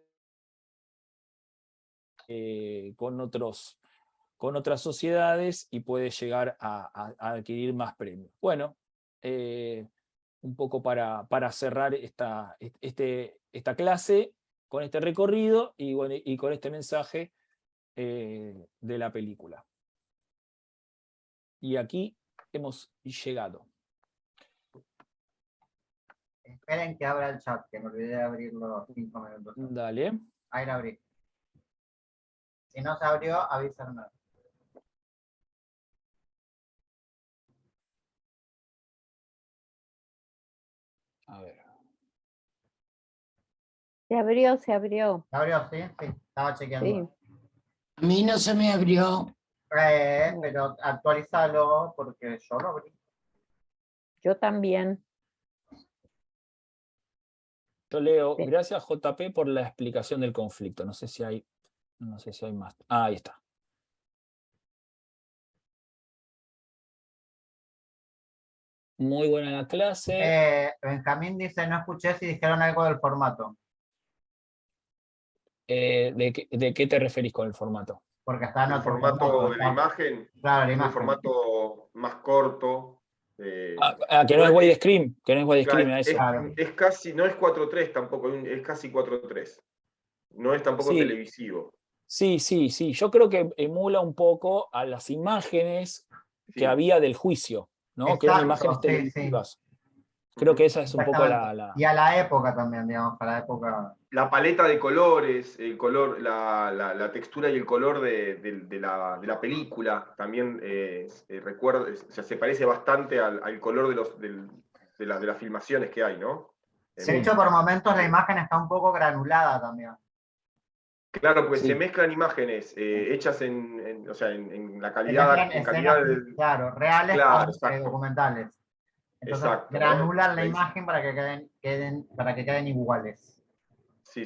con otras sociedades, y puede llegar a adquirir más premios. Bueno, un poco para cerrar esta clase con este recorrido y, bueno, y con este mensaje de la película. Y aquí hemos llegado. Esperen que abra el chat, que me olvidé de abrirlo 5 minutos. Dale. Ahí lo abrí. Si no se abrió, avísenme. A ver. Se abrió, se abrió. ¿Se abrió? Sí, sí, estaba chequeando. Sí. A mí no se me abrió. Pero actualízalo porque yo lo abrí. Yo también. Yo leo, gracias JP por la explicación del conflicto. No sé si hay más. Ah, ahí está. Muy buena la clase. Benjamín dice, no escuché si dijeron algo del formato. ¿De qué te referís con el formato? Porque está en el otro formato de la imagen, claro, la imagen. Un formato más corto. Que no es widescreen, que no es widescreen, a eso. Es casi, no es 4:3 tampoco, es casi 4:3. No es tampoco Sí. televisivo. Sí. Yo creo que emula un poco a las imágenes que había del juicio, ¿no? Exacto, que eran imágenes televisivas. Sí. Creo que esa es un poco Y a la época también, digamos, para la época. La paleta de colores, el color, la textura y el color de la película también recuerda, o sea, se parece bastante al color de las filmaciones que hay, ¿no? De hecho, por momentos la imagen está un poco granulada también. Claro, pues se mezclan imágenes hechas en la calidad, claro, reales con documentales. Entonces granulan, ¿no?, la imagen para que queden iguales. Sí.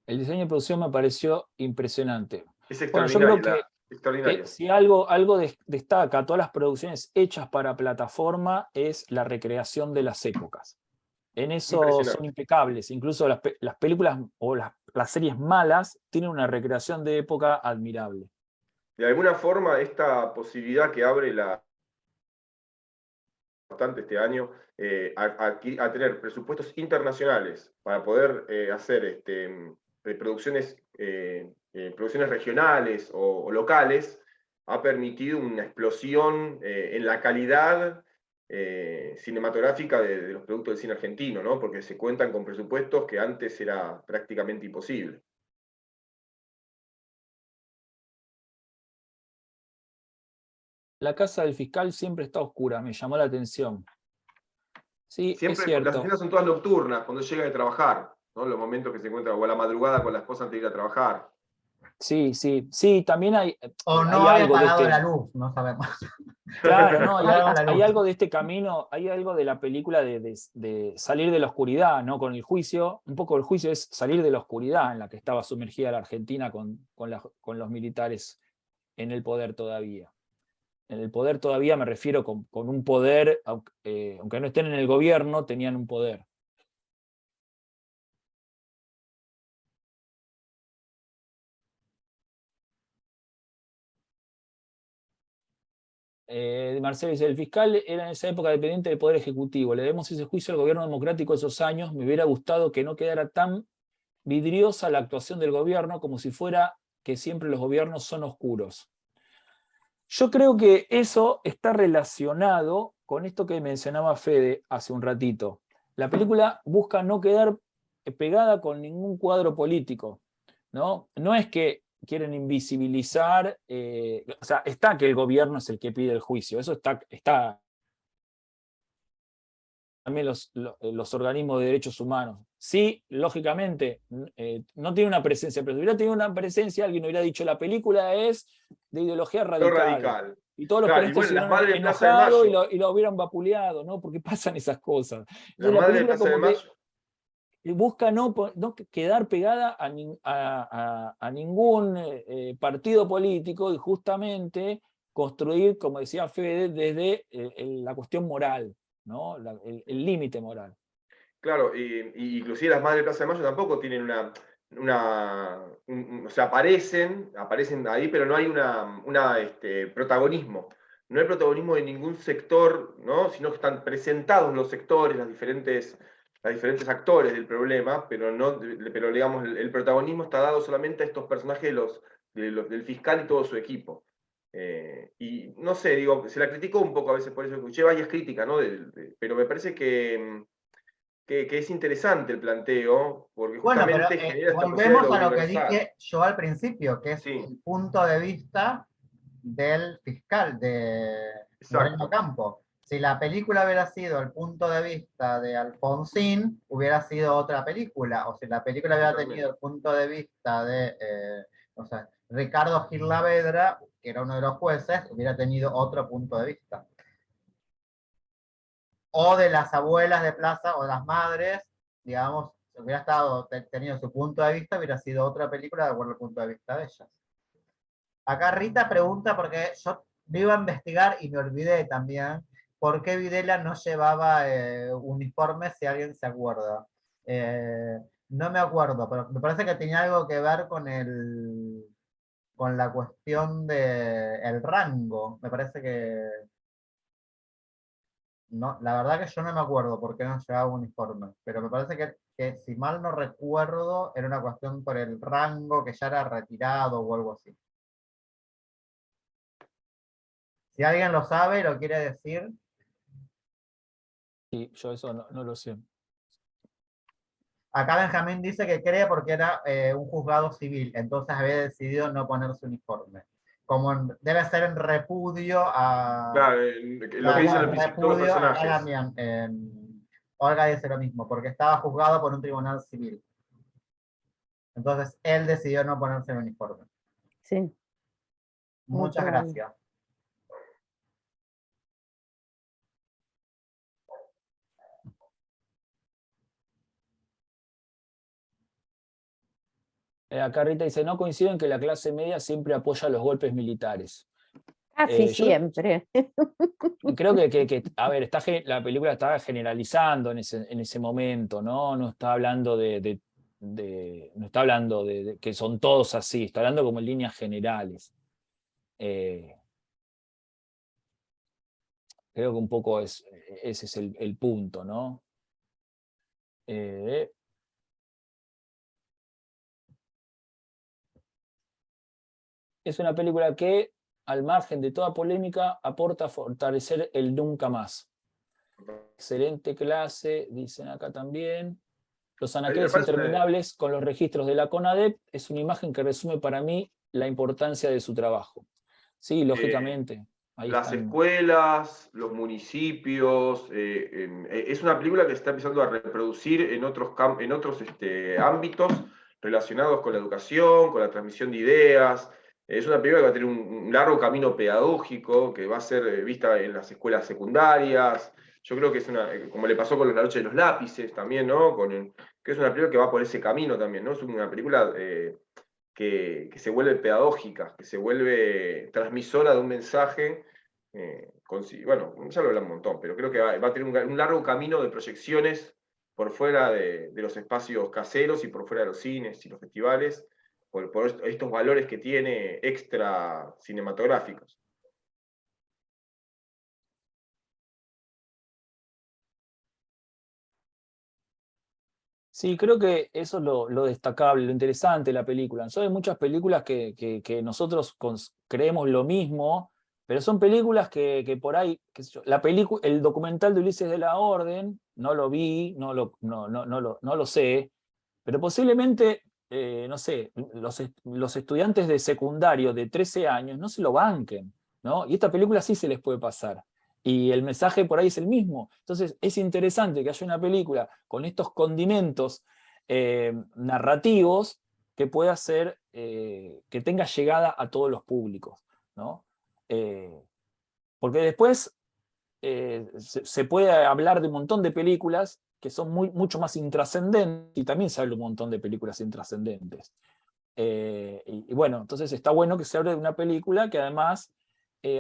El diseño de producción me pareció impresionante. Es extraordinario. Bueno, yo creo que si algo destaca todas las producciones hechas para plataforma es la recreación de las épocas. En eso son impecables. Incluso las películas o las series malas tienen una recreación de época admirable. De alguna forma, esta posibilidad que abre bastante este año a tener presupuestos internacionales para poder hacer producciones regionales o locales, ha permitido una explosión en la calidad cinematográfica de los productos del cine argentino, ¿no? Porque se cuentan con presupuestos que antes era prácticamente imposible. La casa del fiscal siempre está oscura, me llamó la atención. Sí, siempre, es cierto. Las escenas son todas nocturnas, cuando llega de trabajar, ¿no? Los momentos que se encuentran, o a la madrugada con la esposa antes de ir a trabajar. Sí, también hay... O no había parado la luz, no sabemos. Claro, no, y Apagamos la hay luz. algo de este camino, hay algo de la película de salir de la oscuridad, ¿no? Con el juicio, un poco el juicio es salir de la oscuridad en la que estaba sumergida la Argentina con los militares en el poder todavía. En el poder todavía me refiero con un poder, aunque no estén en el gobierno, tenían un poder. Marcelo dice, el fiscal era en esa época dependiente del Poder Ejecutivo. Le debemos ese juicio al gobierno democrático de esos años. Me hubiera gustado que no quedara tan vidriosa la actuación del gobierno como si fuera que siempre los gobiernos son oscuros. Yo creo que eso está relacionado con esto que mencionaba Fede hace un ratito. La película busca no quedar pegada con ningún cuadro político, ¿no? No es que quieren invisibilizar, o sea, está que el gobierno es el que pide el juicio, eso está también los organismos de derechos humanos. Sí, lógicamente, no tiene una presencia, pero si hubiera tenido una presencia, alguien hubiera dicho, la película es de ideología radical. Y todos los Claro, y peronistas bueno, se las hubieran madres de Plaza de enojado Mayo. y lo hubieran vapuleado, ¿no? Porque pasan esas cosas. Las Entonces, la madres de película Plaza de como que Mayo. busca no quedar pegada a ningún partido político y justamente construir, como decía Fede, desde la cuestión moral, ¿no? El límite moral. Claro, y inclusive las madres de Plaza de Mayo tampoco tienen o sea, aparecen ahí, pero no hay protagonismo. No hay protagonismo de ningún sector, ¿no? Sino que están presentados los sectores, los diferentes actores del problema, pero digamos, el protagonismo está dado solamente a estos personajes del fiscal y todo su equipo. Y no sé, digo, se la criticó un poco a veces por eso, escuché varias críticas, ¿no? Pero me parece que es interesante el planteo, porque Bueno, pero justamente genera esta posibilidad de volvemos lo a lo que universal. dije yo al principio, que es Sí, el punto de vista del fiscal, de Moreno exacto. Campo. Si la película hubiera sido el punto de vista de Alfonsín, hubiera sido otra película. O si la película hubiera tenido el punto de vista de Ricardo Gil Lavedra, que era uno de los jueces, hubiera tenido otro punto de vista. O de las abuelas de plaza o de las madres, digamos, si hubiera tenido su punto de vista, hubiera sido otra película de acuerdo al punto de vista de ellas. Acá Rita pregunta, porque yo me iba a investigar y me olvidé también, por qué Videla no llevaba uniforme, si alguien se acuerda. No me acuerdo, pero me parece que tenía algo que ver con la cuestión del rango. Me parece que... No, la verdad que yo no me acuerdo por qué no llevaba uniforme, pero me parece que si mal no recuerdo, era una cuestión por el rango, que ya era retirado o algo así. Si alguien lo sabe y lo quiere decir. Sí, yo eso no lo sé. Acá Benjamín dice que cree porque era un juzgado civil, entonces había decidido no ponerse uniforme. Como debe ser en repudio a... Claro, lo que dicen al principio todos los Repudio, acá personajes. también, Olga dice lo mismo, porque estaba juzgado por un tribunal civil. Entonces él decidió no ponerse el uniforme. Sí. Muchas gracias. Acá Rita dice, no coincido en que la clase media siempre apoya los golpes militares. Casi Yo siempre. creo que a ver, la película estaba generalizando en ese momento, ¿no? No está hablando no está hablando de que son todos así, está hablando como en líneas generales. Creo que un poco ese es el punto, ¿no? Es una película que, al margen de toda polémica, aporta a fortalecer el nunca más. Excelente clase, dicen acá también. Los anaqueles interminables con los registros de la CONADEP es una imagen que resume para mí la importancia de su trabajo. Sí, lógicamente. Las escuelas, los municipios, es una película que se está empezando a reproducir en otros ámbitos relacionados con la educación, con la transmisión de ideas. Es una película que va a tener un largo camino pedagógico, que va a ser vista en las escuelas secundarias. Yo creo que es como le pasó con La Noche de los Lápices también, ¿no? Que es una película que va por ese camino también, ¿no? Es una película que se vuelve pedagógica, que se vuelve transmisora de un mensaje. Bueno, ya lo hablamos un montón, pero creo que va a tener un largo camino de proyecciones por fuera de los espacios caseros y por fuera de los cines y los festivales, por estos valores que tiene extra cinematográficos. Sí, creo que eso es lo destacable, lo interesante de la película. Son muchas películas que nosotros creemos lo mismo, pero son películas que por ahí, qué sé yo, el documental de Ulises de la Orden, no lo vi, no lo sé, pero posiblemente, no sé, los estudiantes de secundario de 13 años no se lo banquen, ¿no? Y esta película sí se les puede pasar. Y el mensaje por ahí es el mismo. Entonces es interesante que haya una película con estos condimentos narrativos que pueda hacer, que tenga llegada a todos los públicos, ¿no? Porque después se puede hablar de un montón de películas que son mucho más intrascendentes, y también se habla un montón de películas intrascendentes. Y bueno, entonces está bueno que se hable de una película que además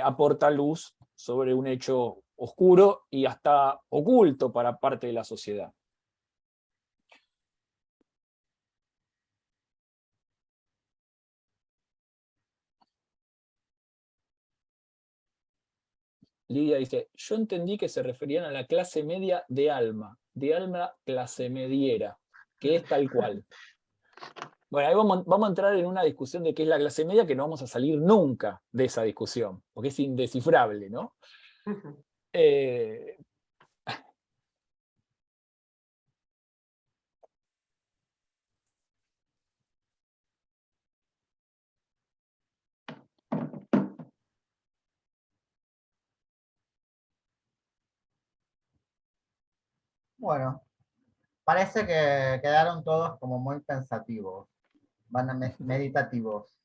aporta luz sobre un hecho oscuro y hasta oculto para parte de la sociedad. Lidia dice, yo entendí que se referían a la clase media de alma clase mediera, que es tal cual. Bueno, ahí vamos a entrar en una discusión de qué es la clase media, que no vamos a salir nunca de esa discusión, porque es indescifrable, ¿no? Bueno, parece que quedaron todos como muy pensativos, meditativos.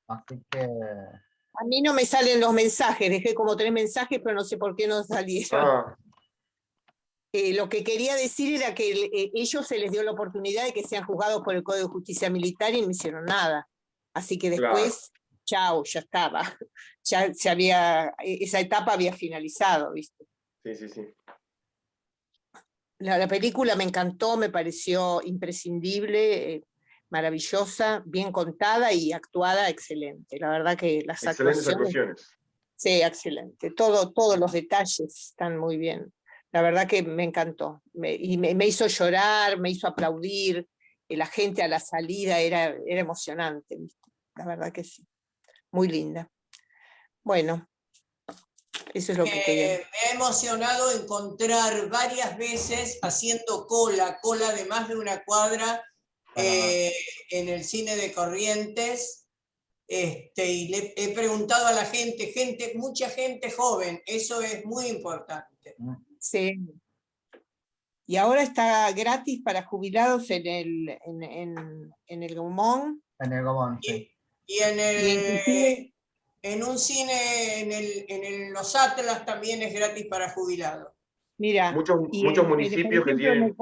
Así que... A mí no me salen los mensajes, dejé como 3 mensajes, pero no sé por qué no salieron. Lo que quería decir era que ellos se les dio la oportunidad de que sean juzgados por el Código de Justicia Militar y no hicieron nada. Así que después, chao, ya estaba. Ya esa etapa había finalizado, ¿viste? Sí. La película me encantó, me pareció imprescindible, maravillosa, bien contada y actuada excelente. La verdad que las actuaciones. Sí, excelente. Todos los detalles están muy bien. La verdad que me encantó. Me hizo llorar, me hizo aplaudir. La gente a la salida era emocionante, ¿viste? La verdad que sí. Muy linda. Bueno, eso es lo que quería. Me ha emocionado encontrar varias veces haciendo cola de más de una cuadra en el cine de Corrientes. Y le he preguntado a la mucha gente joven, eso es muy importante. Sí. Y ahora está gratis para jubilados en el Gaumont. En el Gaumont, sí. Y en un cine, en los Atlas también es gratis para jubilados. Mira, muchos municipios que tienen...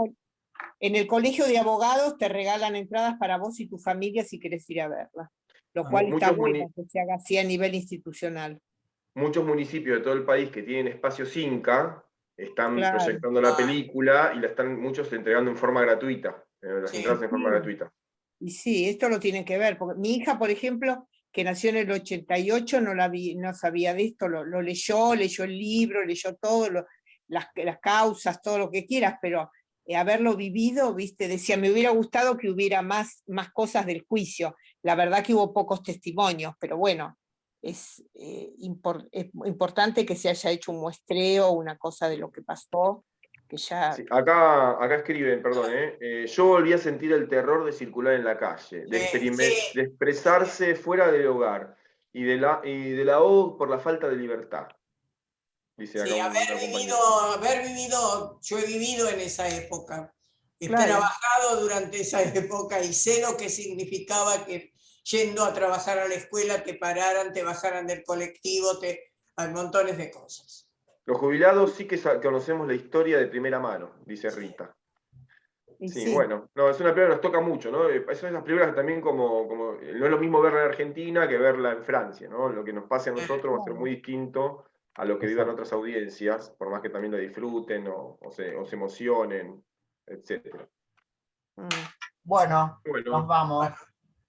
En el colegio de abogados te regalan entradas para vos y tu familia si querés ir a verla. Lo cual está bueno que se haga así a nivel institucional. Muchos municipios de todo el país que tienen espacios Inca están proyectando la película y la están muchos entregando en forma gratuita, las entradas en forma gratuita. Y sí, esto lo tienen que ver, porque mi hija, por ejemplo, que nació en el 88, no sabía de esto, lo leyó el libro, leyó todo, las causas, todo lo que quieras, pero haberlo vivido, viste, decía, me hubiera gustado que hubiera más cosas del juicio. La verdad que hubo pocos testimonios, pero bueno, es importante que se haya hecho un muestreo, una cosa de lo que pasó, que ya... Sí, acá escriben, perdón, yo volví a sentir el terror de circular en la calle, de expresarse fuera del hogar, y de la O por la falta de libertad. Dice acá haber vivido, yo he vivido en esa época, he trabajado durante esa época y sé lo que significaba que yendo a trabajar a la escuela, te pararan, te bajaran del colectivo, hay montones de cosas. Los jubilados sí que conocemos la historia de primera mano, dice Rita. Sí, bueno, no, es una película que nos toca mucho, ¿no? Son esas películas que también no es lo mismo verla en Argentina que verla en Francia, ¿no? Lo que nos pase a nosotros va a ser muy distinto a lo que vivan otras audiencias, por más que también lo disfruten o se emocionen, etc. Bueno, nos vamos.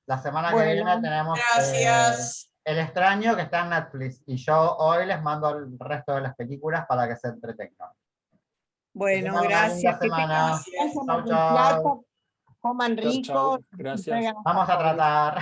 La semana que viene tenemos gracias. El extraño, que está en Netflix, y yo hoy les mando el resto de las películas para que se entretengan. Bueno, gracias. Chau, chau. Coman rico. Gracias. Vamos a tratar.